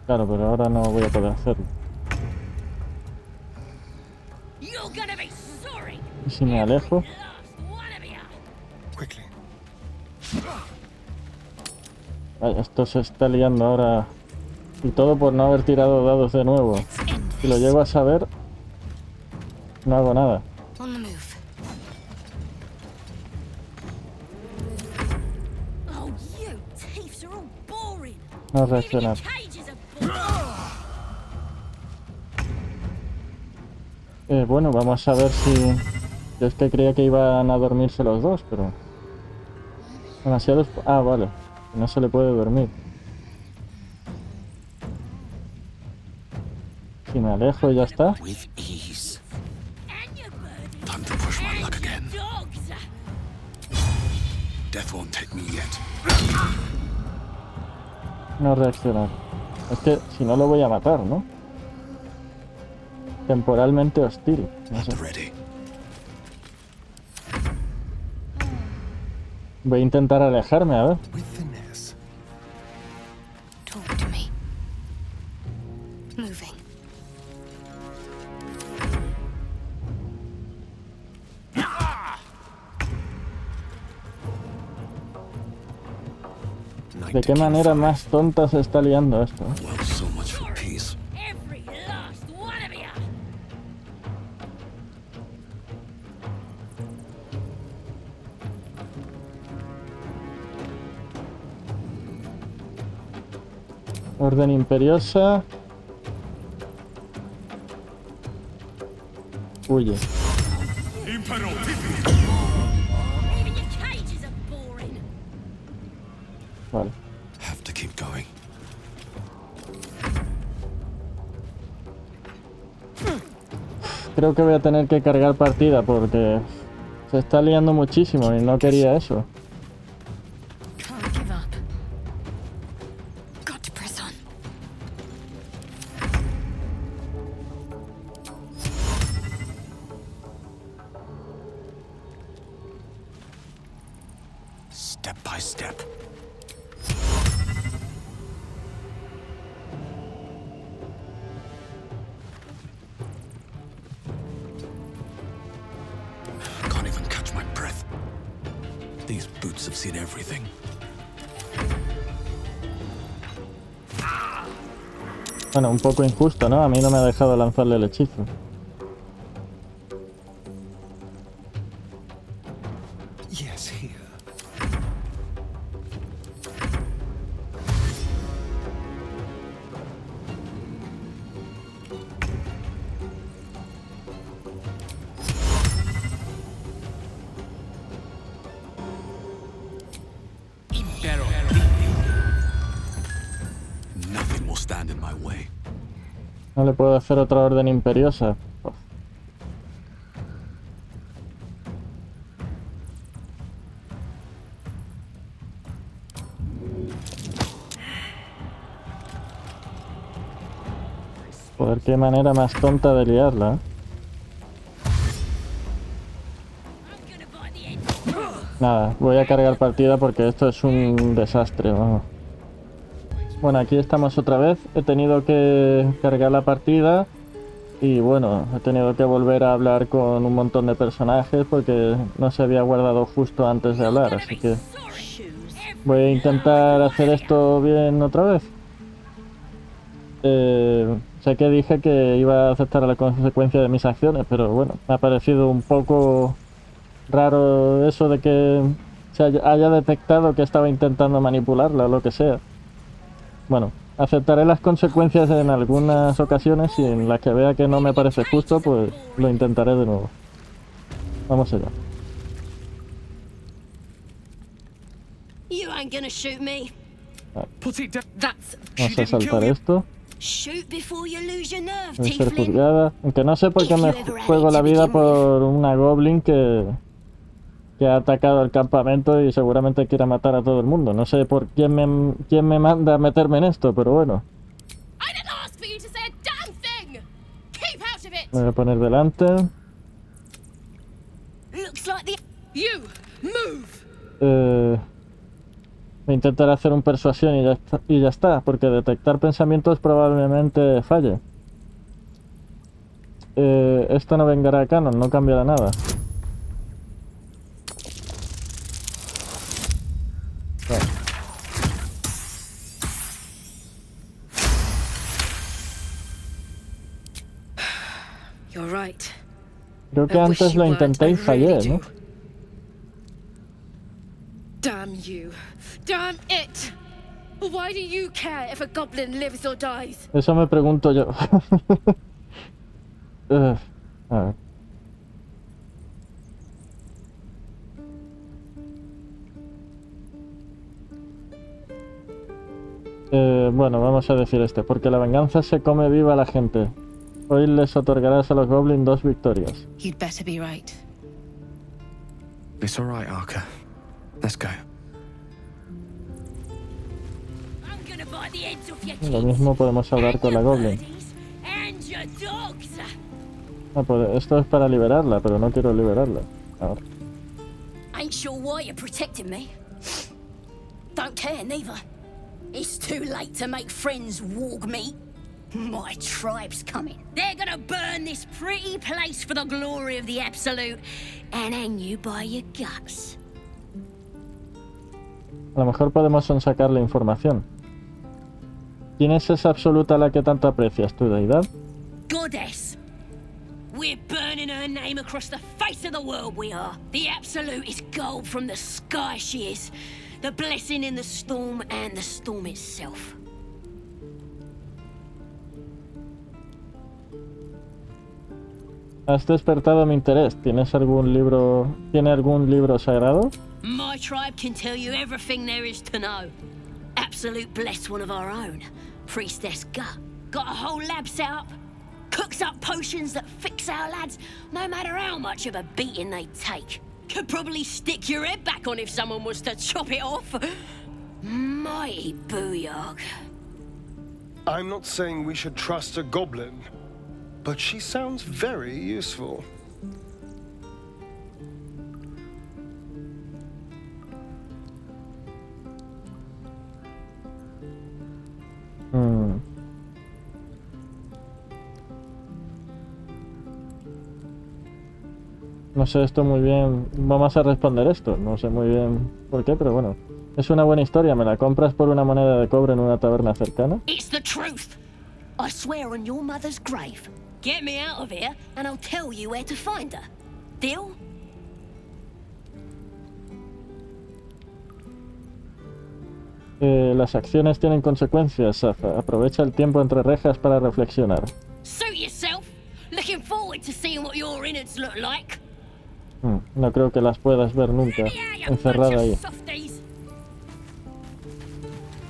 Speaker 1: Claro, pero ahora no voy a poder hacerlo. ¿Y si me alejo? Vaya, esto se está liando ahora. Y todo por no haber tirado dados de nuevo. Si lo llego a saber, no hago nada. No reaccionar. Bueno, vamos a ver si... Yo es que creía que iban a dormirse los dos, pero... Demasiados... Ah, vale. No se le puede dormir. Si me alejo y ya está.
Speaker 13: Death won't take me yet.
Speaker 1: No reaccionar. Es que si no lo voy a matar, ¿no? Temporalmente hostil. No sé. Voy a intentar alejarme, a ver.
Speaker 2: Talk to me. Moving.
Speaker 1: ¿De qué manera más tonta se está liando esto?
Speaker 13: Well, so much for peace.
Speaker 7: Every last one of you.
Speaker 1: Orden imperiosa. Huye.
Speaker 7: Even your cages are boring.
Speaker 1: Vale.
Speaker 13: Have to keep going.
Speaker 1: Creo que voy a tener que cargar partida porque se está liando muchísimo y no quería eso.
Speaker 2: Can't give up. Got to press on.
Speaker 13: Step by step. Can't even catch my breath. These boots have seen everything.
Speaker 1: Bueno, un poco injusto, ¿no? A mí no me ha dejado lanzarle el hechizo.
Speaker 13: Yes, here. Nothing will stand in my way.
Speaker 1: No le puedo hacer otra orden imperiosa. Joder, qué manera más tonta de liarla, ¿eh? Nada, voy a cargar partida porque esto es un desastre, vamos. Bueno, aquí estamos otra vez. He tenido que cargar la partida y bueno, he tenido que volver a hablar con un montón de personajes porque no se había guardado justo antes de hablar, así que voy a intentar hacer esto bien otra vez. Sé que dije que iba a aceptar la consecuencia de mis acciones, pero bueno, me ha parecido un poco raro eso de que se haya detectado que estaba intentando manipularla o lo que sea. Bueno, aceptaré las consecuencias en algunas ocasiones y en las que vea que no me parece justo, pues lo intentaré de nuevo. Vamos allá.
Speaker 7: You ain't gonna shoot me.
Speaker 1: Vale.
Speaker 7: That's
Speaker 1: Vamos a saltar esto.
Speaker 2: Shoot before you lose your nerve,
Speaker 1: Debe ser
Speaker 2: tiefling.
Speaker 1: juzgada. Aunque no sé por qué me juego la vida por una goblin que ha atacado el campamento y seguramente quiera matar a todo el mundo. No sé por quién me manda a meterme en esto, pero bueno.
Speaker 7: I didn't ask for you to say a damn thing. Keep out of it.
Speaker 1: Me voy a poner delante.
Speaker 7: Looks like the you move.
Speaker 1: Voy a intentar hacer un persuasión y ya está, porque detectar pensamientos probablemente falle. Esto no vengará a canon, no cambiará nada. Vale.
Speaker 7: You're right.
Speaker 1: Creo que antes lo intenté y fallé, ¿no?
Speaker 7: Damn you. Damn it. Why do you care if a goblin lives or dies?
Speaker 1: Eso me pregunto yo. A ver. Bueno, vamos a decir porque la venganza se come viva a la gente. Hoy les otorgarás a los goblins 2 victorias.
Speaker 6: You'd better be right.
Speaker 10: It's all right, Arca.
Speaker 5: Let's go.
Speaker 1: Lo mismo podemos hablar con la Goblin. Ah, pues esto es para liberarla, pero no quiero liberarla. Ahora.
Speaker 17: Ain't sure why you're protecting me. Don't care neither. It's too late to make friends, warg meat. My tribe's coming. They're gonna burn this pretty place for the glory of the Absolute and hang you by your guts.
Speaker 1: A lo mejor podemos sacar la información. ¿Quién es esa absoluta a la que tanto aprecias, tu deidad?
Speaker 17: Goddess. We're burning her name across the face of the world, we are. The Absolute is gold from the sky, she is. The blessing in the storm and the storm itself.
Speaker 1: Has despertado mi interés. ¿Tiene algún libro sagrado?
Speaker 17: My tribe can tell you everything there is to know. Absolute blessed one of our own. Priestess Gut. Got a whole lab set up. Cooks up potions that fix our lads, no matter how much of a beating they take. Could probably stick your head back on if someone was to chop it off. Mighty booyog.
Speaker 18: I'm not saying we should trust a goblin, but she sounds very useful.
Speaker 1: No sé esto muy bien. Vamos a responder esto. No sé muy bien por qué, pero bueno. Es una buena historia. ¿Me la compras por una moneda de cobre en una taberna cercana?
Speaker 17: It's the truth. I swear on your mother's grave. Get me out of here and I'll tell you where to find her. Deal?
Speaker 1: Las acciones tienen consecuencias, Safa. Aprovecha el tiempo entre rejas para reflexionar.
Speaker 17: Suit yourself. Looking forward to seeing what your innards look like.
Speaker 1: No creo que las puedas ver nunca. Encerrada ahí.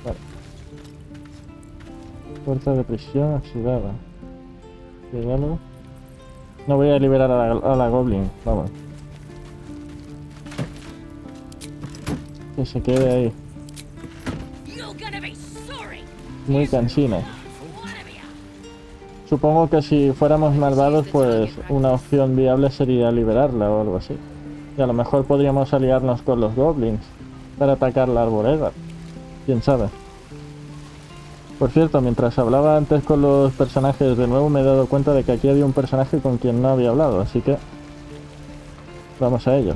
Speaker 1: Vale. Fuerza de prisión activada. Diálogo. No voy a liberar a la Goblin. Vamos. Que se quede ahí. Muy cansina. Supongo que si fuéramos malvados, pues una opción viable sería liberarla o algo así. Y a lo mejor podríamos aliarnos con los goblins para atacar la arboleda. Quién sabe. Por cierto, mientras hablaba antes con los personajes de nuevo me he dado cuenta de que aquí había un personaje con quien no había hablado, así que vamos a ello.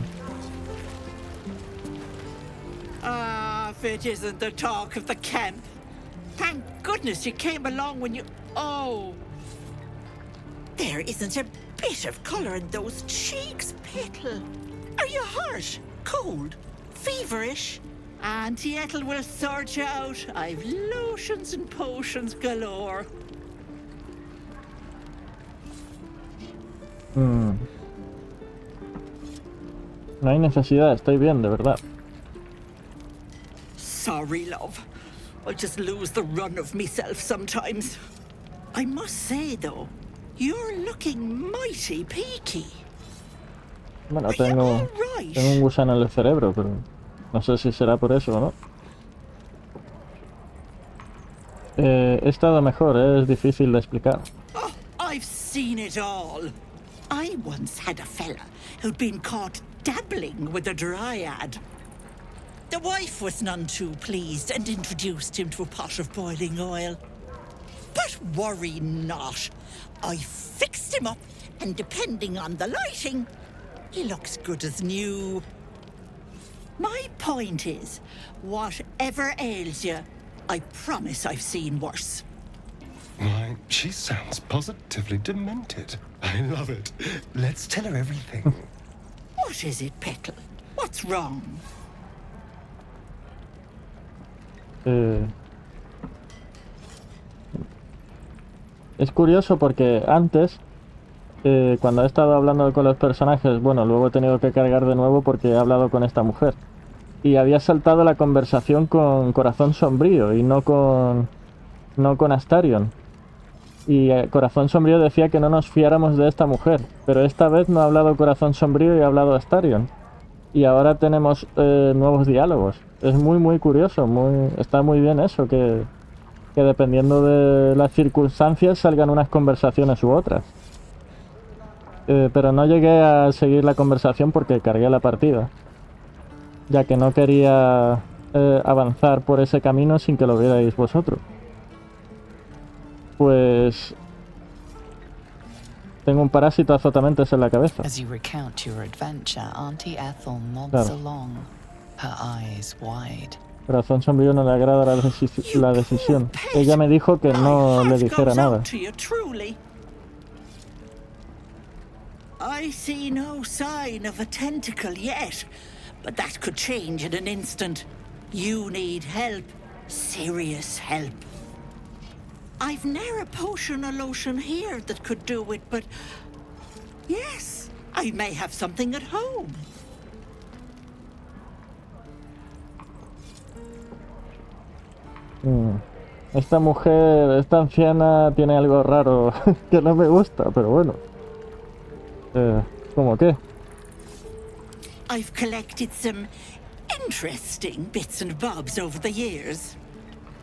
Speaker 19: If it isn't the talk of the camp. Thank goodness you came along when you... Oh! There isn't a bit of colour in those cheeks, Petal. Are you hurt? Cold? Feverish? Auntie Ethel will sort you out. I've lotions and potions galore.
Speaker 1: No hay necesidad, estoy bien, de verdad.
Speaker 19: Sorry, love. I just lose the run of myself sometimes. I must say, though, you're looking mighty peaky.
Speaker 1: Bueno, tengo un gusano en el cerebro, pero no sé si será por eso o no. He estado mejor, es difícil de explicar.
Speaker 19: Oh, I've seen it all. I once had a fella who'd been caught dabbling with a dryad. The wife was none too pleased and introduced him to a pot of boiling oil. But worry not. I fixed him up, and depending on the lighting, he looks good as new. My point is, whatever ails you, I promise I've seen worse.
Speaker 18: Why, she sounds positively demented. I love it. Let's tell her everything.
Speaker 19: What is it, Petal? What's wrong?
Speaker 1: Es curioso porque antes, cuando he estado hablando con los personajes, bueno, luego he tenido que cargar de nuevo porque he hablado con esta mujer. Y había saltado la conversación con Corazón Sombrío y no con Astarion. Y Corazón Sombrío decía que no nos fiáramos de esta mujer. Pero esta vez no ha hablado Corazón Sombrío y ha hablado Astarion. y ahora tenemos nuevos diálogos. Es muy curioso, está muy bien eso, que dependiendo de las circunstancias salgan unas conversaciones u otras. Pero no llegué a seguir la conversación porque cargué la partida, ya que no quería avanzar por ese camino sin que lo vierais vosotros. Pues tengo un parásito azotamentes en la cabeza.
Speaker 6: As you recount your adventure, Auntie Ethel nods along, her eyes wide.
Speaker 1: Corazón sombrío no le agrada la decisión. Ella me dijo que no le dijera nada.
Speaker 19: I see no sign of a tentacle yet, but that could change in an instant. You need help, serious help. I've ne'er a potion or lotion here that could do it, but yes, I may have something at home.
Speaker 1: Esta mujer, esta anciana tiene algo raro que no me gusta, pero bueno. ¿Cómo qué?
Speaker 19: I've collected some interesting bits and bobs over the years.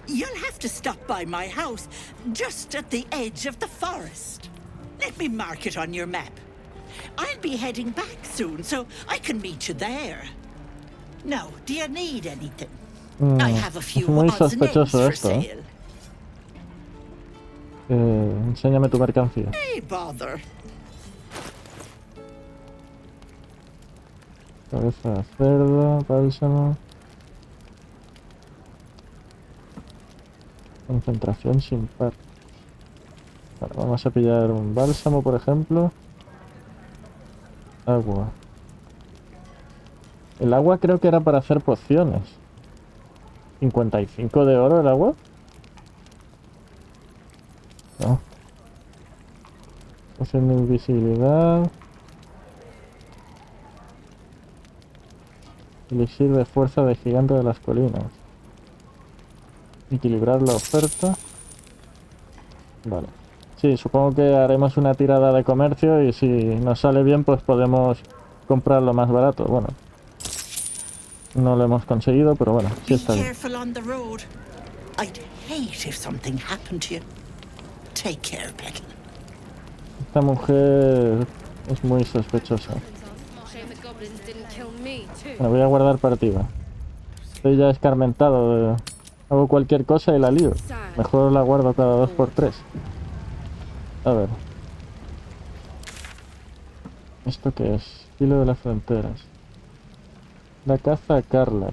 Speaker 19: You'll have to stop by my house, just at the edge of the forest. Let me mark it on your map. I'll be heading back soon, so I can meet you there. Now, do you need anything? I have a few odds and ends for sale.
Speaker 1: Enséñame tu mercancía.
Speaker 19: Hey, bother.
Speaker 1: Cabeza de cerdo, bálsamo. Concentración sin par. Vale, vamos a pillar un bálsamo, por ejemplo. Agua. El agua creo que era para hacer pociones. 55 de oro el agua. No. Poción de invisibilidad. Elixir de fuerza de gigante de las colinas. Equilibrar la oferta. Vale. Sí, supongo que haremos una tirada de comercio y si nos sale bien pues podemos comprarlo más barato. Bueno, no lo hemos conseguido, pero bueno, sí está bien. Esta mujer es muy sospechosa. Bueno, voy a guardar partida. Estoy ya escarmentado. Hago cualquier cosa y la lío. Mejor la guardo cada 2x3. A ver. ¿Esto qué es? Filo de las fronteras. La caza a Carla.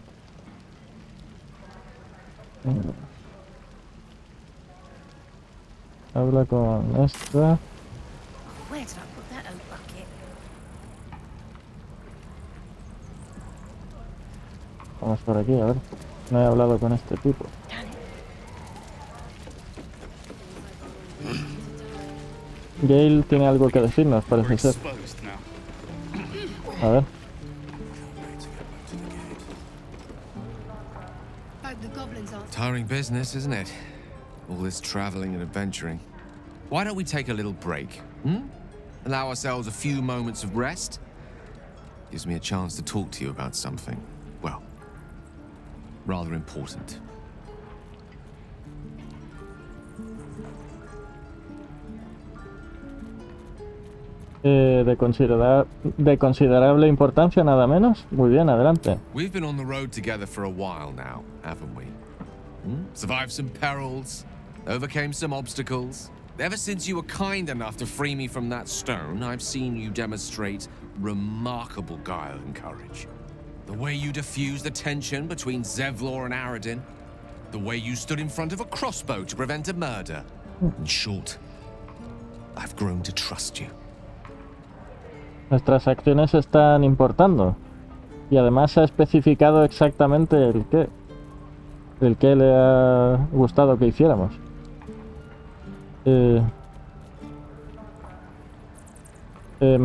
Speaker 1: Habla con esta. Vamos por aquí, a ver. No he hablado con este tipo. Gale tiene algo que decirnos, parece ser. A ver.
Speaker 14: Tiring business, isn't it? All this traveling and adventuring. Why don't we take a little break? Allow ourselves a few moments of rest? Gives me a chance to talk to you about something, well, rather important.
Speaker 1: De considerable importancia, nada menos. Muy bien, adelante.
Speaker 14: We've been on the road together for a while now, haven't we? Survived some perils, overcame some obstacles. Ever since you were kind enough to free me from that stone, I've seen you demonstrate remarkable guile and courage. The way you diffused the tension between Zevlor and Aradin. The way you stood in front of a crossbow to prevent a murder. In short, I've grown to trust you.
Speaker 1: Nuestras acciones están importando. Y además ha especificado exactamente el qué. El que le ha gustado que hiciéramos. Me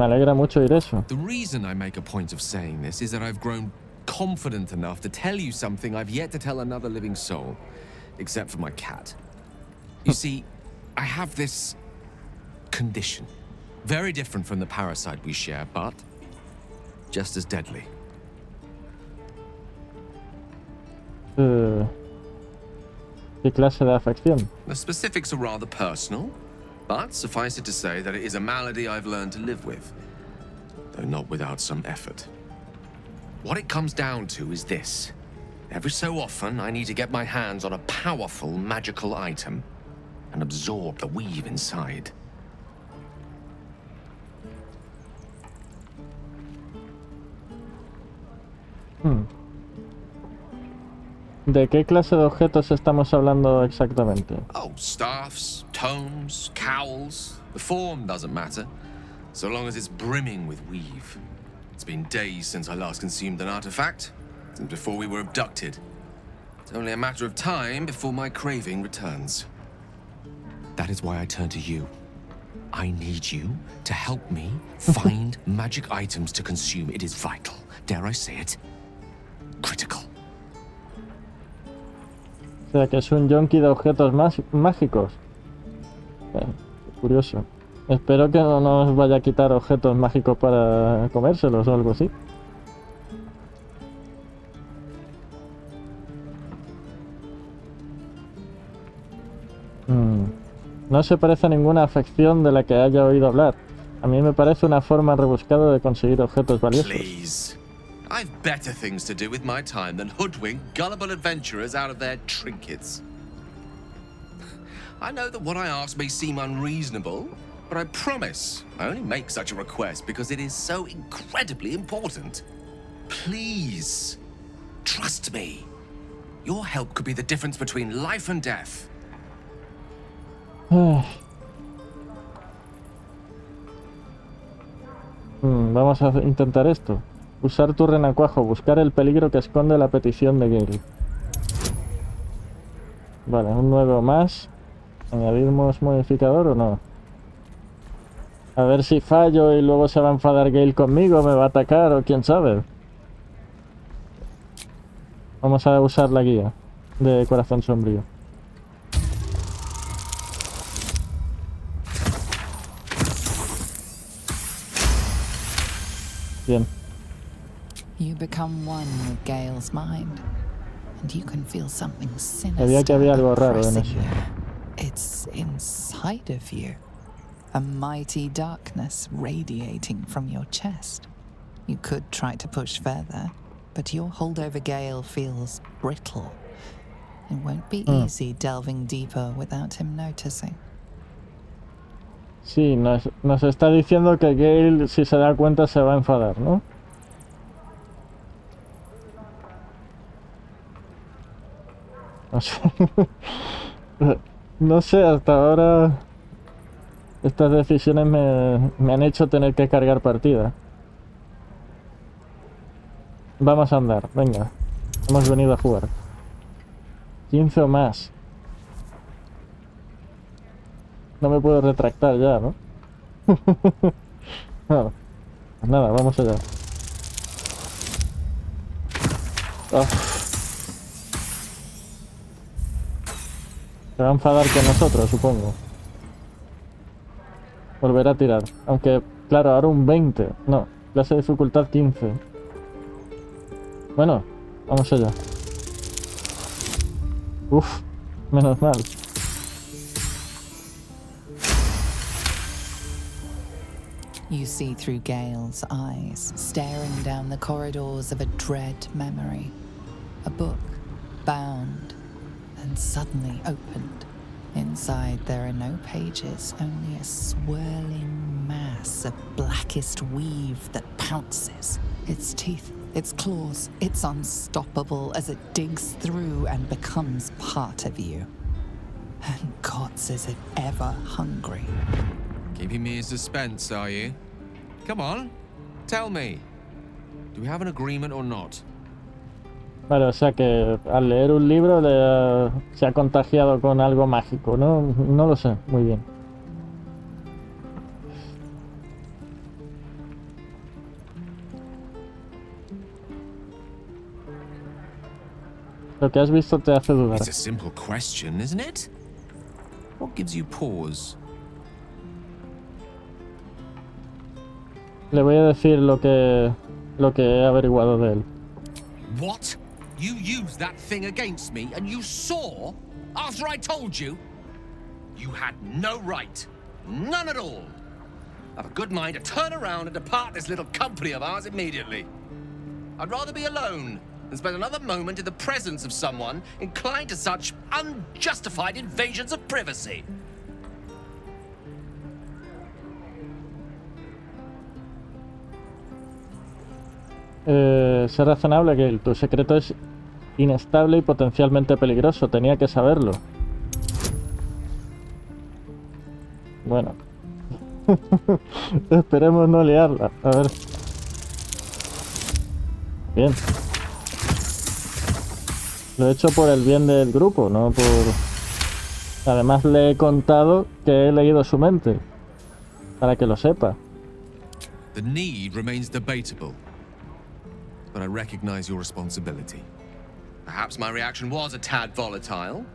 Speaker 1: alegra mucho oír eso.
Speaker 14: The reason I make a point of saying this is that I've grown confident enough to tell you something I've yet to tell another living soul, except for my cat. You see, I have this condition. Very different from the parasite we share, but just as deadly.
Speaker 1: ¿Qué clase de afección?
Speaker 14: The specifics are rather personal, but suffice it to say that it is a malady I've learned to live with, though not without some effort. What it comes down to is this. Every so often, I need to get my hands on a powerful magical item and absorb the weave inside.
Speaker 1: ¿De qué clase de objetos estamos hablando exactamente?
Speaker 14: Oh, staffs, tomes, cowls. The form doesn't matter, so long as it's brimming with weave. It's been days since I last consumed an artifact, since before we were abducted. It's only a matter of time before my craving returns. That is why I turn to you. I need you to help me find magic items to consume. It is vital. Dare I say it? Critical.
Speaker 1: O sea, que es un yonki de objetos mágicos. Curioso. Espero que no nos vaya a quitar objetos mágicos para comérselos o algo así. No se parece a ninguna afección de la que haya oído hablar. A mí me parece una forma rebuscada de conseguir objetos valiosos.
Speaker 14: Please. I've better things to do with my time than hoodwink gullible adventurers out of their trinkets. I know that what I ask may seem unreasonable, but I promise I only make such a request because it is so incredibly important. Please, trust me. Your help could be the difference between life and death.
Speaker 1: Vamos a intentar esto. Usar tu renacuajo, buscar el peligro que esconde la petición de Gale. Vale, un nuevo más. ¿Añadimos modificador o no? A ver si fallo y luego se va a enfadar Gale conmigo, me va a atacar o quién sabe. Vamos a usar la guía de corazón sombrío. Bien.
Speaker 6: You become one with Gale's mind, and you can feel something
Speaker 1: Sabía que había algo raro en eso.
Speaker 6: It's inside of you, a mighty darkness radiating from your chest. You could try to push further, but your hold over Gale feels brittle. It won't be easy delving deeper without him noticing.
Speaker 1: Sí, nos está diciendo que Gale, si se da cuenta, se va a enfadar, ¿no? No sé, hasta ahora estas decisiones me han hecho tener que cargar partida. Vamos a andar, venga. Hemos venido a jugar. 15 o más. No me puedo retractar ya, ¿no? No, pues nada, vamos allá. Se va a enfadar con nosotros, supongo. Volverá a tirar. Aunque, claro, ahora un 20. No, clase de dificultad 15. Bueno, vamos allá. Uf, menos mal.
Speaker 6: You see through Gale's eyes, staring down the corridors of a dread memory. A book, bound, and suddenly opened. Inside there are no pages, only a swirling mass of blackest weave that pounces. Its teeth, its claws, it's unstoppable as it digs through and becomes part of you. And gods, is it ever hungry.
Speaker 14: Keeping me in suspense, are you? Come on, tell me. Do we have an agreement or not?
Speaker 1: Vale, o sea que al leer un libro se ha contagiado con algo mágico, ¿no? No lo sé, muy bien. Lo que has visto te hace dudar.
Speaker 14: It's a simple question, isn't it? What gives you pause?
Speaker 1: Le voy a decir lo que he averiguado de él.
Speaker 14: What? You used that thing against me, and you saw, after I told you, you had no right. None at all. I've a good mind to turn around and depart this little company of ours immediately. I'd rather be alone than spend another moment in the presence of someone inclined to such unjustified invasions of privacy.
Speaker 1: Sé razonable, Gale. Tu secreto es inestable y potencialmente peligroso. Tenía que saberlo. Bueno. Esperemos no liarla. A ver. Bien. Lo he hecho por el bien del grupo, no por... Además le he contado que he leído su mente. Para que lo sepa.
Speaker 14: The need remains debatable. But I recognize your responsibility. Perhaps my reaction was a tad volatile,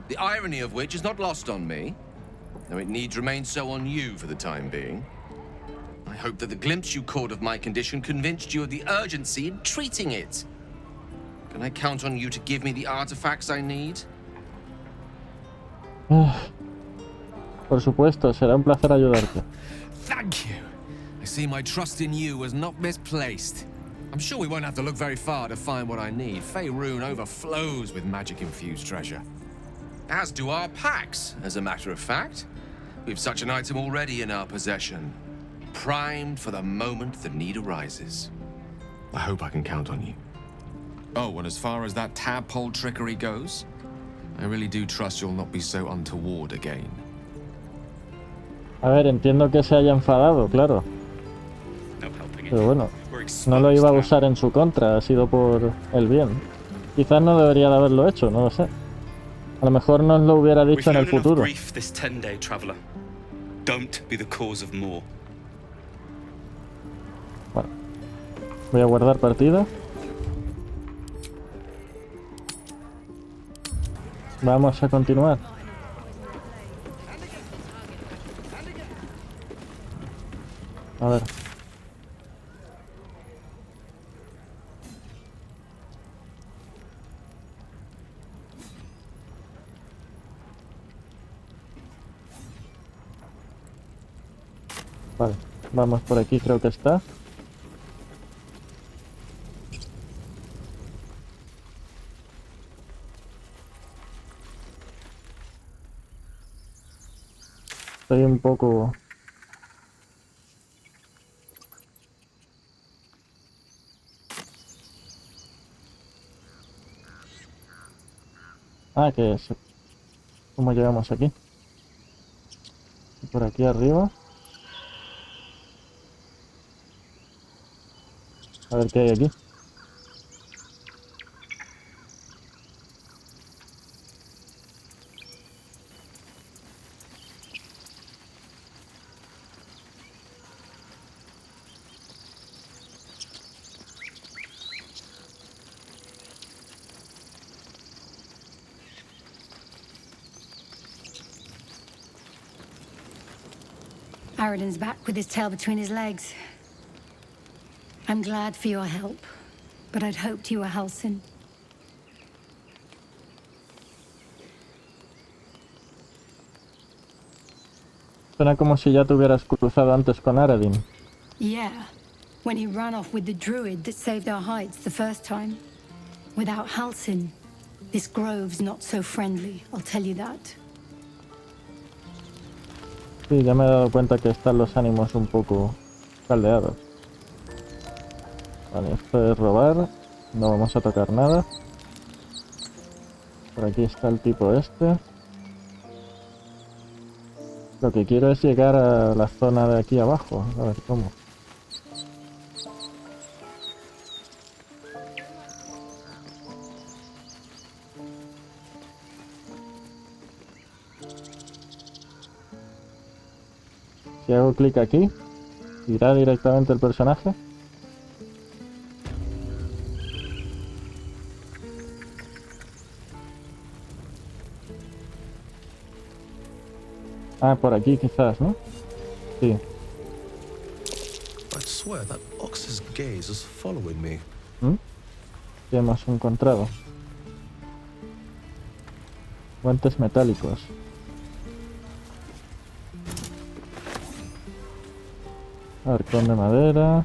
Speaker 14: the irony of which is not lost on me, though it needs remain so on you for the time being. I hope that the glimpse you caught of my condition convinced you of the urgency in treating it. Can I count on you to give me the artifacts I need?
Speaker 1: Por supuesto, será un placer ayudarte.
Speaker 14: Thank you. I see my trust in you was not misplaced. I'm sure we won't have to look very far to find what I need. Faerun overflows with magic-infused treasure. As do our packs, as a matter of fact. We've such an item already in our possession. Primed for the moment the need arises. I hope I can count on you. Oh, and as far as that tadpole trickery goes, I really do trust you'll not be so untoward again.
Speaker 1: A ver, entiendo que se haya enfadado, claro. Pero bueno, no lo iba a usar en su contra, ha sido por el bien. Quizás no debería de haberlo hecho, no lo sé. A lo mejor nos lo hubiera dicho en el futuro. Bueno, voy a guardar partida. Vamos a continuar. A ver. Vale, vamos por aquí, creo que está. Estoy un poco... Ah, ¿qué es? ¿Cómo llegamos aquí? Por aquí arriba. A ver qué hay aquí.
Speaker 20: Aradin's back with his tail between his legs. I'm glad for your help, but I'd hoped you were Halsin.
Speaker 1: Suena como si ya te hubieras cruzado antes con Aradin.
Speaker 20: Yeah, when he ran off with the druid that saved our hides the first time. Without Halsin, this grove's not so friendly, I'll tell you that.
Speaker 1: Sí, ya me he dado cuenta que están los ánimos un poco caldeados. Vale, esto es robar. No vamos a tocar nada. Por aquí está el tipo este. Lo que quiero es llegar a la zona de aquí abajo. A ver cómo. Si hago clic aquí, irá directamente el personaje. Ah, por aquí quizás, ¿no? Sí.
Speaker 10: I swear that ox's gaze is following me.
Speaker 1: ¿Mm? que hemos encontrado. Guantes metálicos. Arcón de madera.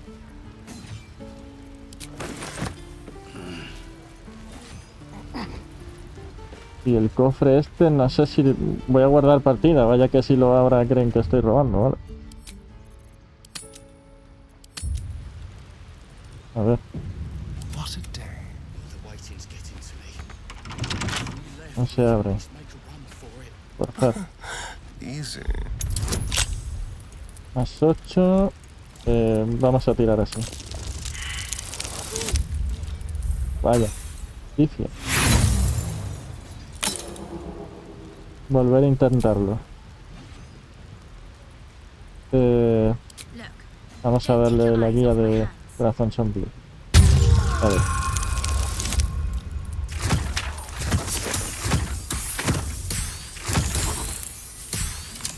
Speaker 1: Y el cofre este, no sé si voy a guardar partida, vaya que si lo abra creen que estoy robando, ¿vale? A ver. No se abre. Por favor. Más 8. Vamos a tirar así. Vaya. Pifia. Volver a intentarlo. Vamos a darle la guía de corazón sombrío. A ver.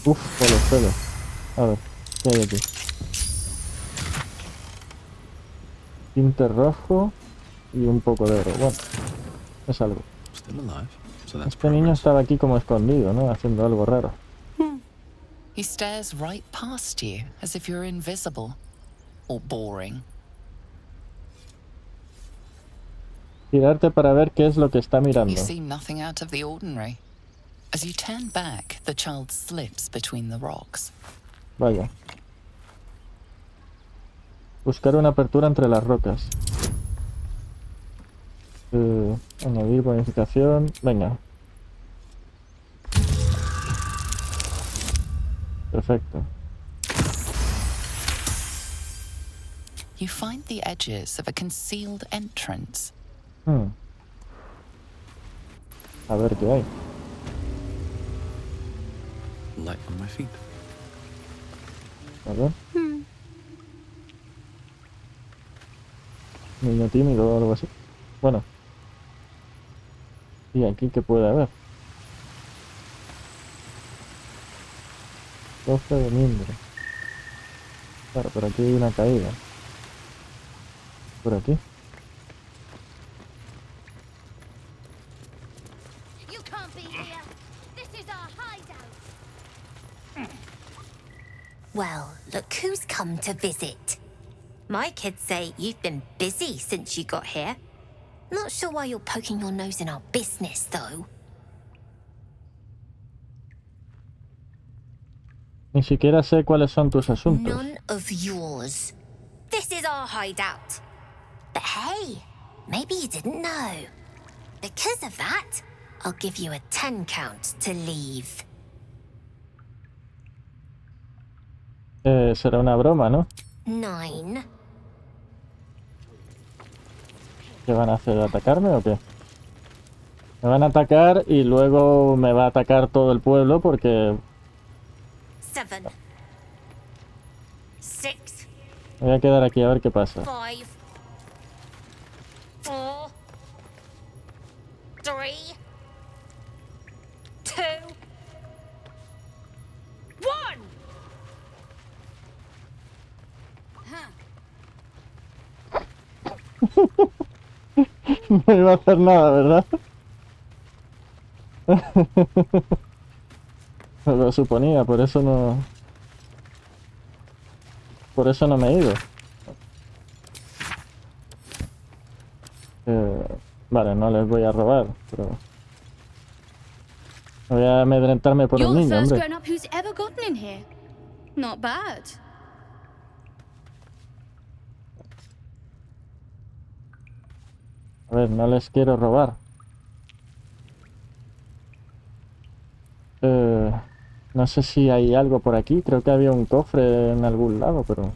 Speaker 1: Uf, por los pelos. A ver, ¿qué hay aquí? Tinte rojo y un poco de oro. Bueno, es algo. Este niño estaba aquí como escondido, ¿no? Haciendo algo raro.
Speaker 6: He stares right past you, as if you're invisible. Or boring.
Speaker 1: Tirarte para ver qué es lo que está mirando.
Speaker 6: You see nothing out of the ordinary. As you turn back, the child slips between the rocks.
Speaker 1: Vaya. Buscar una apertura entre las rocas. Añadir bonificación. Venga. Perfecto.
Speaker 6: You find the edges of a concealed entrance.
Speaker 1: A ver qué hay.
Speaker 8: Light on my feet.
Speaker 1: A ver. Niño tímido o algo así. Bueno. ¿Y aquí qué puede haber? Cofre de mimbre. Claro, pero aquí hay una caída. Por aquí.
Speaker 11: Well, look who's come to visit. My kids say you've been busy since you got here. Not sure why you're poking your nose in our business, though.
Speaker 1: Ni siquiera sé cuáles son tus asuntos.
Speaker 11: None of yours. This is our hideout. But hey, maybe you didn't know. Because of that, I'll give you a 10 count to leave.
Speaker 1: Será una broma, ¿no?
Speaker 11: 9.
Speaker 1: ¿Qué van a hacer? ¿Atacarme o qué? Me van a atacar y luego me va a atacar todo el pueblo porque...
Speaker 11: 7. 6.
Speaker 1: Me voy a quedar aquí a ver qué pasa.
Speaker 11: 5. 4. 3. 2. 1.
Speaker 1: No iba a hacer nada, ¿verdad? Me lo suponía, por eso no... Por eso no me he ido. Vale, no les voy a robar, pero... Voy a amedrentarme por un niño, hombre.
Speaker 20: grown-up who's ever gotten in here. Not bad.
Speaker 1: A ver, no les quiero robar. No sé si hay algo por aquí. Creo que había un cofre en algún lado, pero...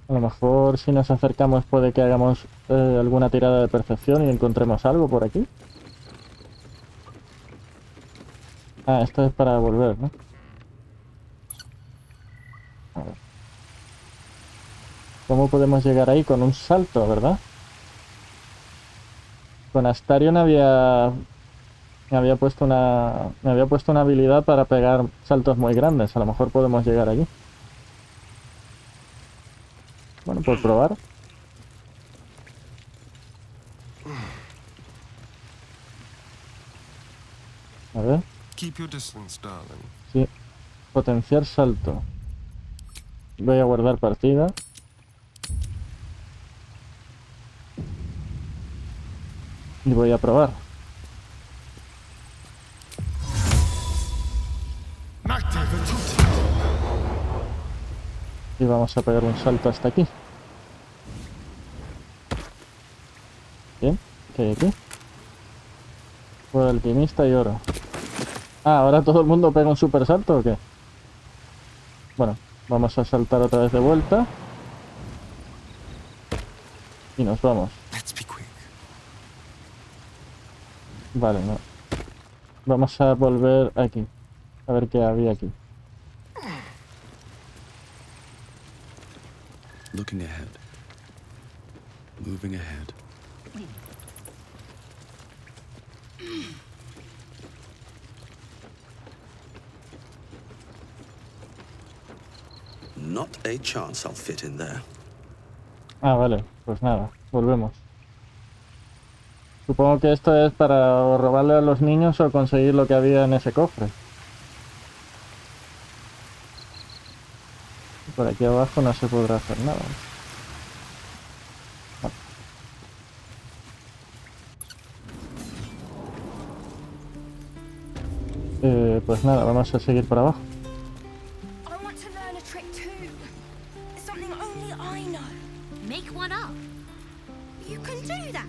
Speaker 1: A lo mejor si nos acercamos puede que hagamos alguna tirada de percepción y encontremos algo por aquí. Ah, esto es para volver, ¿no? A ver. ¿Cómo podemos llegar ahí? Con un salto, ¿verdad? Con Astarion había Me había puesto una habilidad para pegar saltos muy grandes. A lo mejor podemos llegar allí. Bueno, por probar. A ver.
Speaker 18: Keep your distance, darling.
Speaker 1: Sí. Potenciar salto. Voy a guardar partida. Y voy a probar. Y vamos a pegar un salto hasta aquí. Bien, ¿qué hay aquí? Fuego alquimista y oro. Ah, ¿ahora todo el mundo pega un super salto o qué? Bueno, vamos a saltar otra vez de vuelta. Y nos vamos. Vale, no. Vamos a volver aquí. A ver qué había aquí.
Speaker 21: Looking ahead. Moving ahead. Not a chance I'll fit in there.
Speaker 1: Ah, vale. Pues nada, volvemos. Supongo que esto es para o robarle a los niños o conseguir lo que había en ese cofre. Por aquí abajo no se podrá hacer nada. Pues nada, vamos a seguir para abajo.
Speaker 2: I want to learn a trick too. Something only I know.
Speaker 17: Make one up.
Speaker 2: You can do that.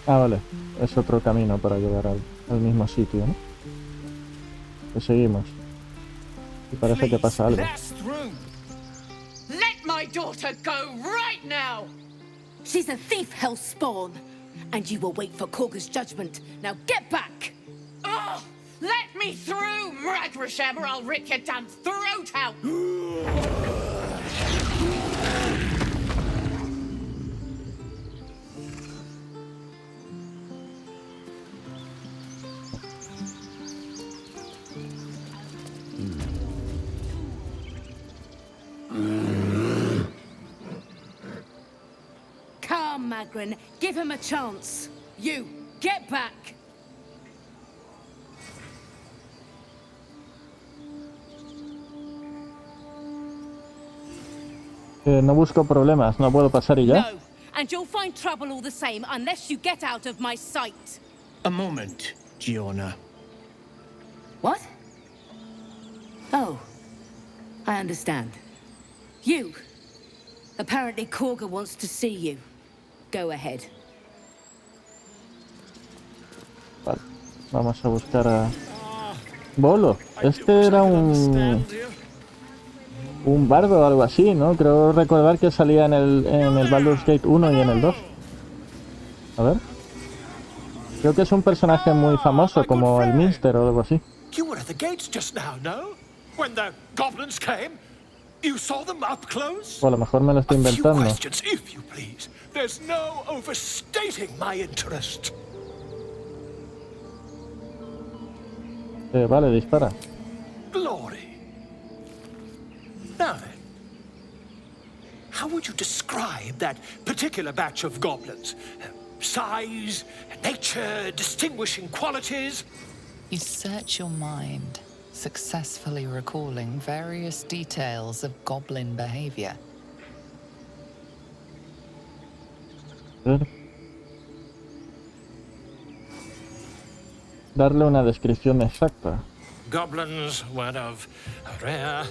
Speaker 1: Ah, vale. Es otro camino para llegar al mismo sitio, ¿no? Pues seguimos. Y parece que pasa algo.
Speaker 22: Let my daughter go right now!
Speaker 17: She's a thief, hellspawn. And you will wait for Korga's judgment. Now get back!
Speaker 22: Oh, let me through, Mragrasham, or I'll rip your damn throat out!
Speaker 17: Come, Magrin, give him a chance. You, get back!
Speaker 1: No busco problemas, no puedo pasar y ya.
Speaker 7: No, and you'll find trouble all the same unless you get out of my sight.
Speaker 13: A moment, Giorna.
Speaker 17: What? Oh, I understand. You. Apparently Korga wants to see you. Go ahead.
Speaker 1: Vale, vamos a buscar a... Bolo, este era un bardo o algo así, ¿no? Creo recordar que salía en el Baldur's Gate 1 y en el 2. A ver. Creo que es un personaje muy famoso, como el Minster o algo así.
Speaker 13: You were at the gates just now, no? When the goblins came? You saw them up close?
Speaker 1: O a lo mejor me lo estoy inventando.
Speaker 13: Questions, if you please. There's no overstating my interest.
Speaker 1: Vale, dispara.
Speaker 13: Glory. Now then, how would you describe that particular batch of goblins? Size, nature, distinguishing qualities?
Speaker 6: You search your mind, successfully recalling various details of goblin behavior.
Speaker 1: Darle una descripción exacta.
Speaker 13: Goblins were of a rare,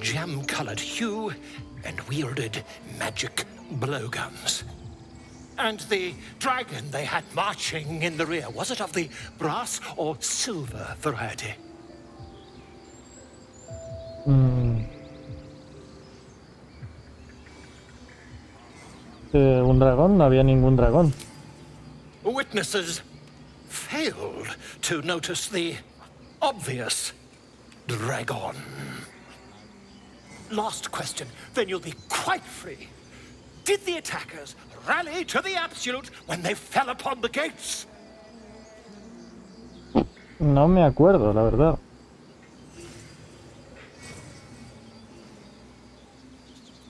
Speaker 13: jam-colored hue and wielded magic blowguns. And the dragon they had marching in the rear, was it of the brass or silver variety?
Speaker 1: ¿Un dragón? No había ningún dragón.
Speaker 13: Witnesses failed to notice the obvious dragon. Last question, then you'll be quite free.
Speaker 4: Did the attackers rally to the absolute when they fell upon the gates?
Speaker 1: No me acuerdo, la verdad.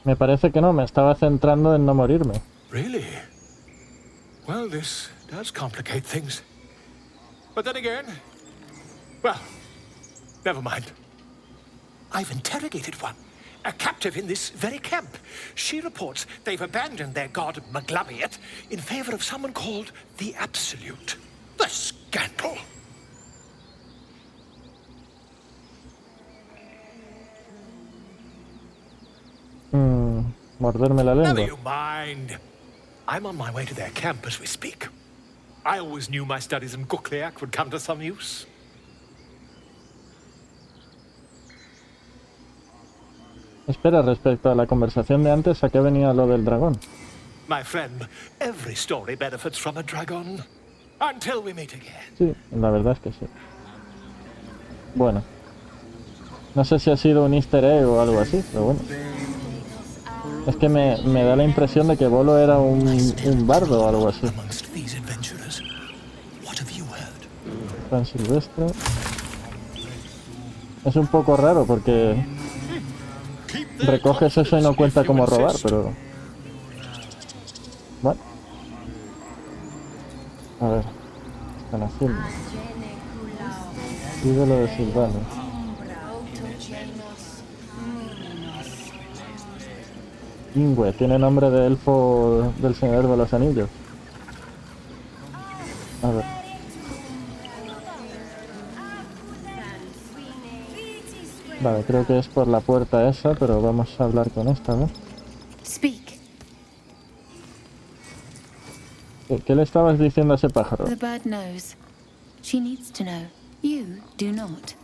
Speaker 1: Me parece que no, me estaba centrando en no morirme.
Speaker 4: Really? Well, this does complicate things. But then again, well, never mind. I've interrogated one, a captive in this very camp. She reports they've abandoned their god Maglabiet in favor of someone called the Absolute. The scandal!
Speaker 1: Morderme la
Speaker 4: Never
Speaker 1: lengua.
Speaker 4: you mind. I'm on my way to their camp as we speak. I always knew my studies in Gukliak would come to some use.
Speaker 1: Espera, respecto a la conversación de antes, ¿a qué venía lo del dragón?
Speaker 4: My friend, every story benefits from a dragon. Until we meet again.
Speaker 1: Sí, la verdad es que sí. Bueno. No sé si ha sido un easter egg o algo así, pero bueno. Es que me da la impresión de que Bolo era un bardo o algo así. Tan silvestre. Es un poco raro porque recoges eso y no cuenta como robar, pero... Bueno. A ver. Están haciendo. Ídolo de Silvano. Ingüe, tiene nombre de elfo del Señor de los Anillos. A ver. Vale, creo que es por la puerta esa, pero vamos a hablar con esta, ¿no?
Speaker 20: Speak.
Speaker 1: ¿Qué le estabas diciendo a ese pájaro?
Speaker 20: The bird knows. She needs to know. You do not.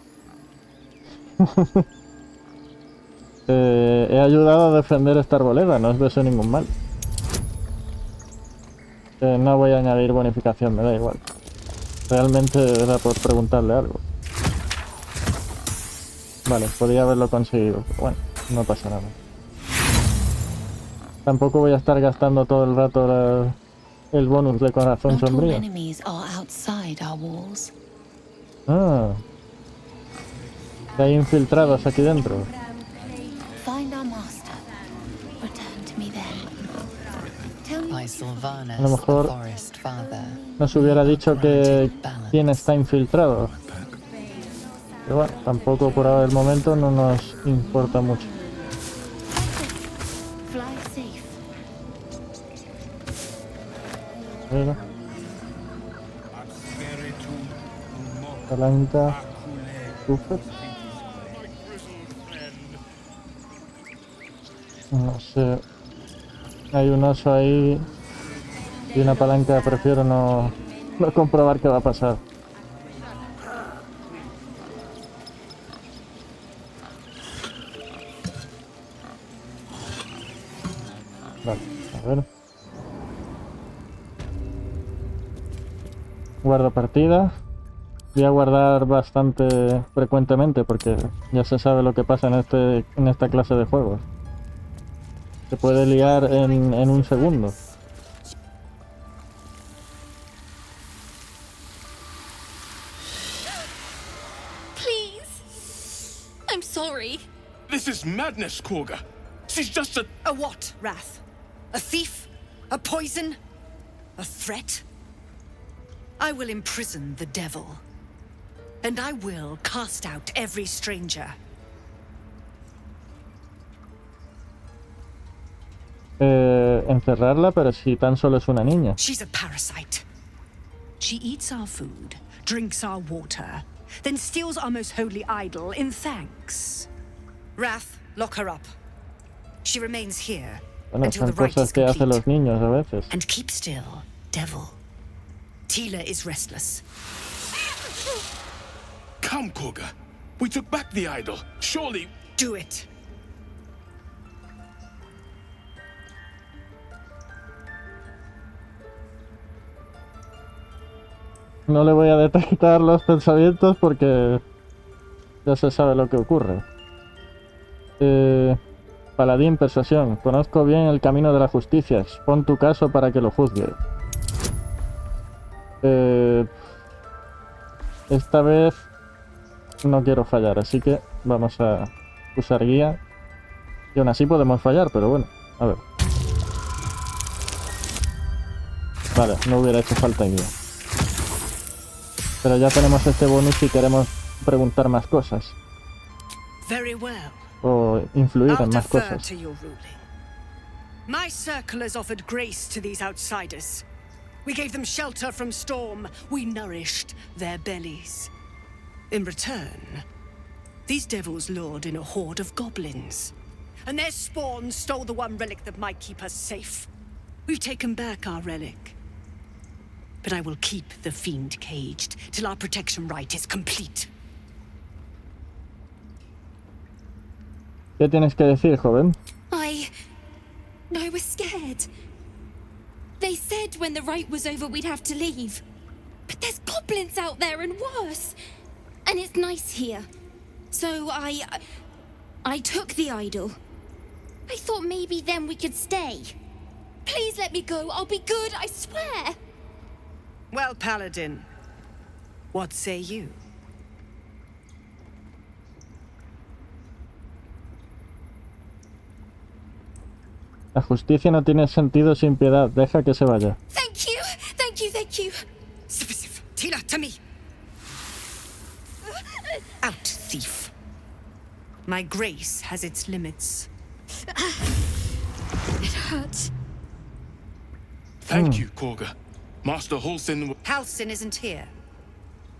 Speaker 1: He ayudado a defender esta arboleda, no os deseo ningún mal. No voy a añadir bonificación, me da igual. Realmente era por preguntarle algo. Vale, podía haberlo conseguido, pero bueno, no pasa nada. Tampoco voy a estar gastando todo el rato el bonus de corazón sombrío. Ah. Hay infiltrados aquí dentro. A lo mejor nos hubiera dicho que quién está infiltrado. Pero bueno, tampoco por ahora el momento no nos importa mucho. Mira. Palanca. Super. No sé. Hay un oso ahí y una palanca, prefiero no comprobar qué va a pasar. Vale, a ver. Guardo partida. Voy a guardar bastante frecuentemente porque ya se sabe lo que pasa en esta clase de juegos. Se puede liar en un segundo.
Speaker 12: Please. I'm sorry.
Speaker 9: This is madness, Korga. She's just a...
Speaker 23: A what, Wrath? A thief? A poison? A threat? I will imprison the devil. And I will cast out every stranger.
Speaker 1: Encerrarla, pero si tan solo es una niña.
Speaker 23: She's a parasite. She eats our food, drinks our water, then steals our most holy idol in thanks. Wrath, lock her up. She remains here
Speaker 1: Bueno,
Speaker 23: until
Speaker 1: son
Speaker 23: the rite
Speaker 1: cosas
Speaker 23: is
Speaker 1: que hacen
Speaker 23: complete.
Speaker 1: los niños a veces.
Speaker 23: And keep still, devil. Tila is restless.
Speaker 9: Come, Korga. We took back the idol. Surely...
Speaker 23: Do it.
Speaker 1: No le voy a detectar los pensamientos porque ya se sabe lo que ocurre. Paladín, persuasión. Conozco bien el camino de la justicia. Expon tu caso para que lo juzgue. Esta vez no quiero fallar, así que vamos a usar guía. Y aún así podemos fallar, pero bueno, a ver. Vale, no hubiera hecho falta guía. Pero ya tenemos este bonus si queremos preguntar más cosas. O influir en más cosas.
Speaker 23: My circle has offered grace to these outsiders. We gave them shelter from storm. We nourished their bellies. In return, these devils lured in a horde of goblins. And their spawn stole the one relic that might keep us safe. We've taken back our relic. But I will keep the fiend caged till our protection rite is complete.
Speaker 1: ¿Qué tienes que decir, joven?
Speaker 12: I was scared. They said when the rite was over we'd have to leave. But there's goblins out there and worse. And it's nice here. So I took the idol. I thought maybe then we could stay. Please let me go. I'll be good, I swear.
Speaker 23: Well, Paladin, what say you?
Speaker 1: La justicia no tiene sentido sin piedad. Deja que se vaya.
Speaker 12: Thank you, thank you, thank you.
Speaker 23: Tila, to me. Out, thief. My grace has its limits.
Speaker 12: It hurts.
Speaker 5: Thank you, Korga. Master Halsin...
Speaker 23: Halsin isn't here.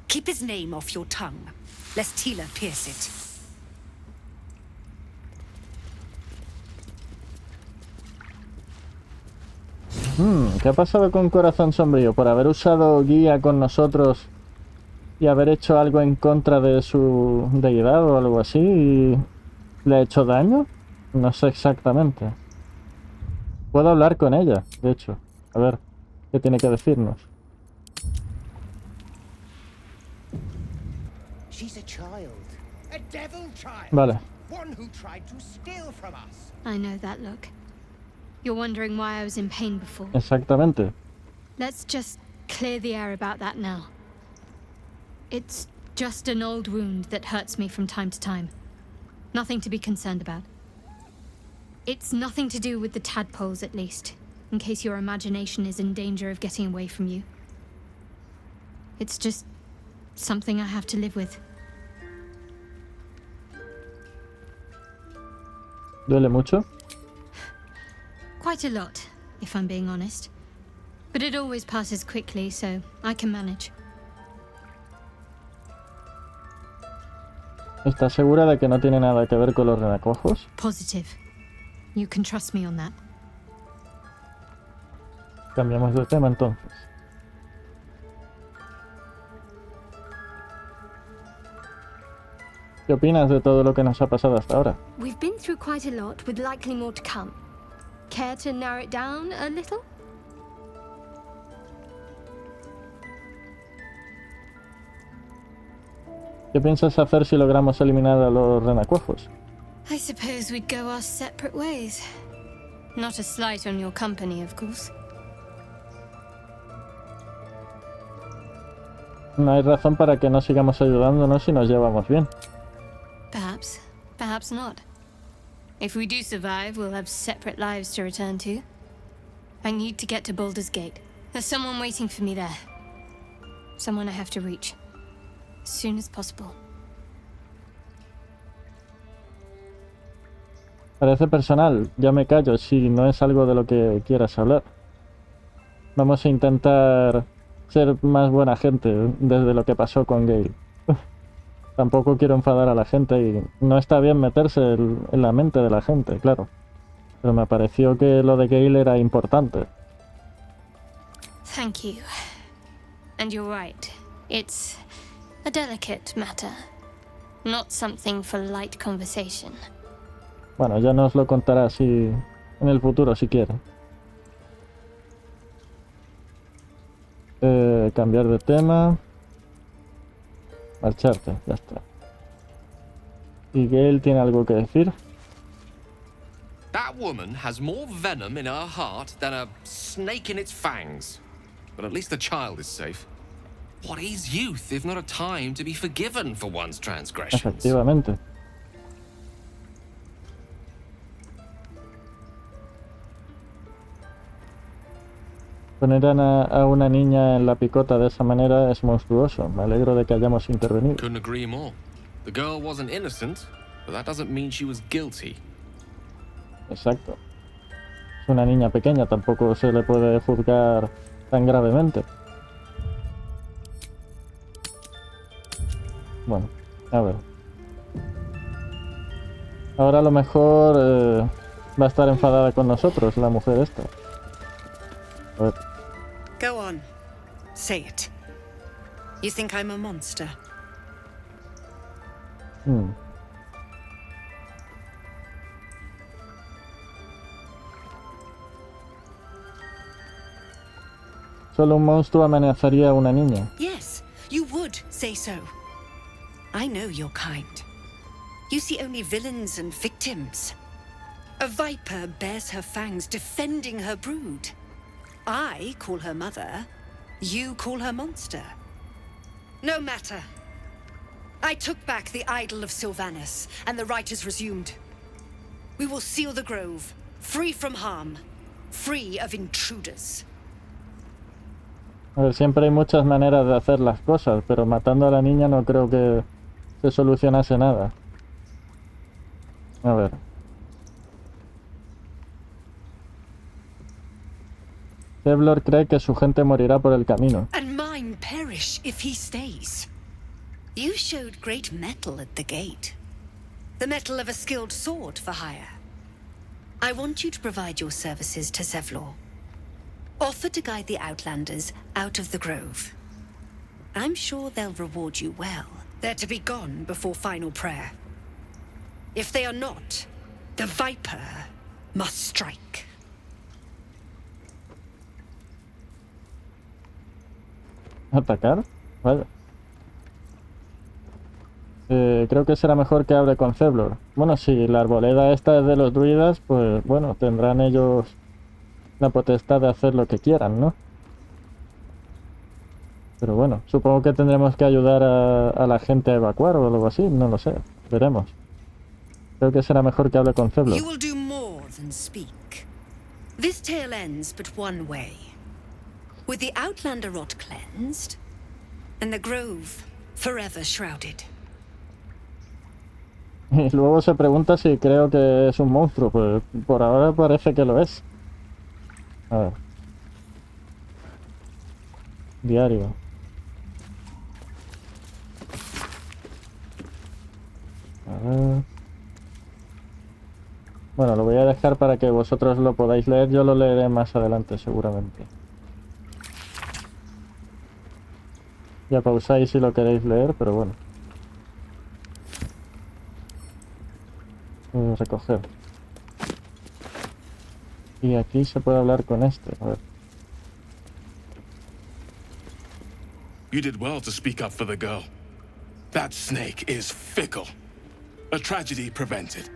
Speaker 23: Keep his name off your tongue, lest Tila pierce it.
Speaker 1: ¿Qué ha pasado con Corazón Sombrío? Por haber usado guía con nosotros y haber hecho algo en contra de su deidad o algo así, y ¿le ha hecho daño? No sé exactamente. Puedo hablar con ella, de hecho. A ver, ¿qué tiene que decirnos?
Speaker 3: She's a child. A devil child.
Speaker 1: Vale.
Speaker 3: One who tried to steal from us.
Speaker 12: I know that look. You're wondering why I was in pain before.
Speaker 1: Exactamente.
Speaker 12: Let's just clear the air about that now. It's just an old wound that hurts me from time to time. Nothing to be concerned about. It's nothing to do with the tadpoles, at least, in case your imagination is in danger of getting away from you. It's just something I have to live with.
Speaker 1: ¿Duele mucho?
Speaker 12: Quite a lot, if I'm being honest. But it always passes quickly, so I can manage.
Speaker 1: ¿Estás segura de que no tiene nada que ver con los renacuajos?
Speaker 12: Positive. You can trust me on that.
Speaker 1: Cambiamos de tema entonces. ¿Qué opinas de todo lo que nos ha pasado hasta ahora?
Speaker 12: We've been through quite a lot, with likely more to come. Care to narrow it down a little?
Speaker 1: ¿Qué piensas hacer si logramos eliminar a los renacuajos?
Speaker 12: I suppose we'd go our separate ways. Not a slight on your company, of course.
Speaker 1: No hay razón para que no sigamos ayudándonos si nos llevamos bien.
Speaker 12: Perhaps. Perhaps not. If we do survive, we'll have separate lives to return to. I need to get to Baldur's Gate. There's someone waiting for me there. Someone I have to reach. As soon as possible.
Speaker 1: Parece personal. Ya me callo si no es algo de lo que quieras hablar. Vamos a intentar ser más buena gente desde lo que pasó con Gale. Tampoco quiero enfadar a la gente y no está bien meterse en la mente de la gente, claro. Pero me pareció que lo de Gale era importante.
Speaker 12: Thank you. And you're right. It's a delicate matter. Not something for light conversation.
Speaker 1: Bueno, ya nos lo contará si en el futuro si quiere. Cambiar de tema. Marcharte, ya está. ¿Y Gale tiene algo que decir?
Speaker 14: That woman has more venom in her heart than a snake in its fangs. But at least the child is safe. What is youth if not a time to be forgiven for one's transgressions?
Speaker 1: Efectivamente. Poner a una niña en la picota de esa manera es monstruoso. Me alegro de que hayamos intervenido.
Speaker 14: Couldn't agree more. The girl wasn't innocent, but that doesn't mean she was guilty.
Speaker 1: Exacto. Es una niña pequeña, tampoco se le puede juzgar tan gravemente. Bueno, a ver. Ahora a lo mejor va a estar enfadada con nosotros, la mujer esta. A ver.
Speaker 23: Go on. Say it. You think I'm a monster?
Speaker 1: Solo un monstruo amenazaría a una niña.
Speaker 23: Yes, you would say so. I know your kind. You see only villains and victims. A viper bears her fangs defending her brood. I call her mother. You call her monster. No matter. I took back the idol of Sylvanus, and the rite is resumed. We will seal the grove, free from harm, free of intruders.
Speaker 1: A ver, siempre hay muchas maneras de hacer las cosas, pero matando a la niña no creo que se solucionase nada. A ver. Kevlar cree que su gente morirá por el camino.
Speaker 23: And mine perish if he stays. You showed great mettle at the gate. The mettle of a skilled sword for hire. I want you to provide your services to Zevlor. Offer to guide the Outlanders out of the grove. I'm sure they'll reward you well. They're to be gone before final prayer. If they are not, the Viper must strike.
Speaker 1: ¿Atacar? Vale. Creo que será mejor que hable con Zevlor. Bueno, si la arboleda esta es de los druidas, pues bueno, tendrán ellos la potestad de hacer lo que quieran, ¿no? Pero bueno, supongo que tendremos que ayudar a la gente a evacuar o algo así, no lo sé, veremos. Creo que será mejor que hable con Zevlor.
Speaker 23: You will do more than speak. This tale ends but one way. With the Outlander rot cleansed, and the grove forever shrouded.
Speaker 1: Y luego se pregunta si creo que es un monstruo, pues por ahora parece que lo es. A ver. Diario. A ver. Bueno, lo voy a dejar para que vosotros lo podáis leer. Yo lo leeré más adelante seguramente. Ya pausáis si lo queréis leer, pero bueno. Voy a recoger. Y aquí se puede hablar con este. A ver.
Speaker 15: You did well to speak up for the girl. That snake is fickle. A tragedy prevented.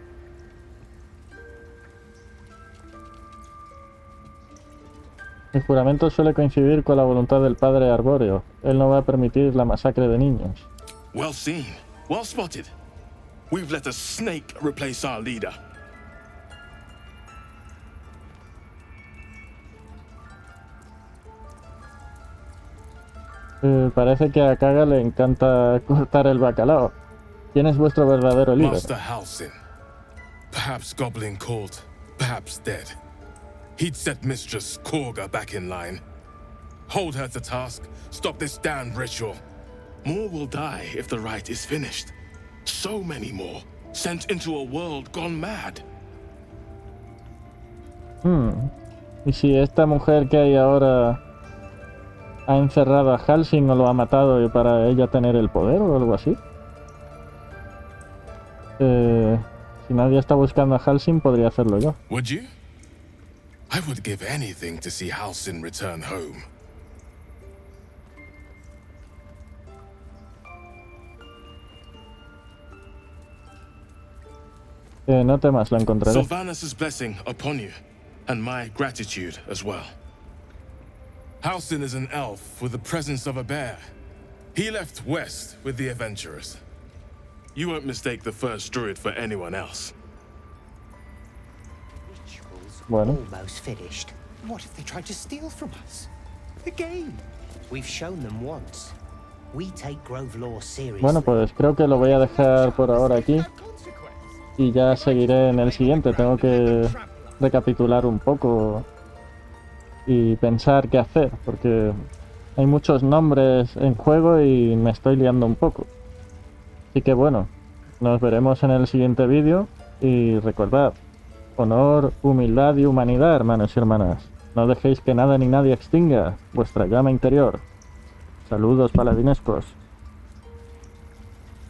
Speaker 1: El juramento suele coincidir con la voluntad del padre arbóreo. Él no va a permitir la masacre de niños.
Speaker 15: Well seen. Well spotted. We've let a snake replace our leader.
Speaker 1: Parece que a Kaga le encanta cortar el bacalao. ¿Quién es vuestro verdadero líder?
Speaker 15: Master Halsin. Perhaps goblin called, perhaps dead. He'd set Mistress Korga back in line. Hold her to task, stop this damned ritual. More will die if the rite is finished. So many more, sent into a world gone mad.
Speaker 1: ¿Y si esta mujer que hay ahora ha encerrado a Halsin o lo ha matado y para ella tener el poder o algo así? Si nadie está buscando a Halsin, podría hacerlo yo.
Speaker 15: Would you? I would give anything to see Halsin return home.
Speaker 1: No temas, lo encontraré.
Speaker 15: Sylvanus' blessing upon you, and my gratitude as well. Halsin is an elf with the presence of a bear. He left west with the adventurers. You won't mistake the first druid for anyone else.
Speaker 1: Bueno.
Speaker 3: Almost finished. What if they tried to steal from us? Again? We've shown them once. We take Grove law seriously.
Speaker 1: Bueno, pues creo que lo voy a dejar por ahora aquí. Y ya seguiré en el siguiente. Tengo que recapitular un poco y pensar qué hacer, porque hay muchos nombres en juego y me estoy liando un poco. Así que bueno, nos veremos en el siguiente vídeo y recordad, honor, humildad y humanidad, hermanos y hermanas. No dejéis que nada ni nadie extinga vuestra llama interior. Saludos paladinescos.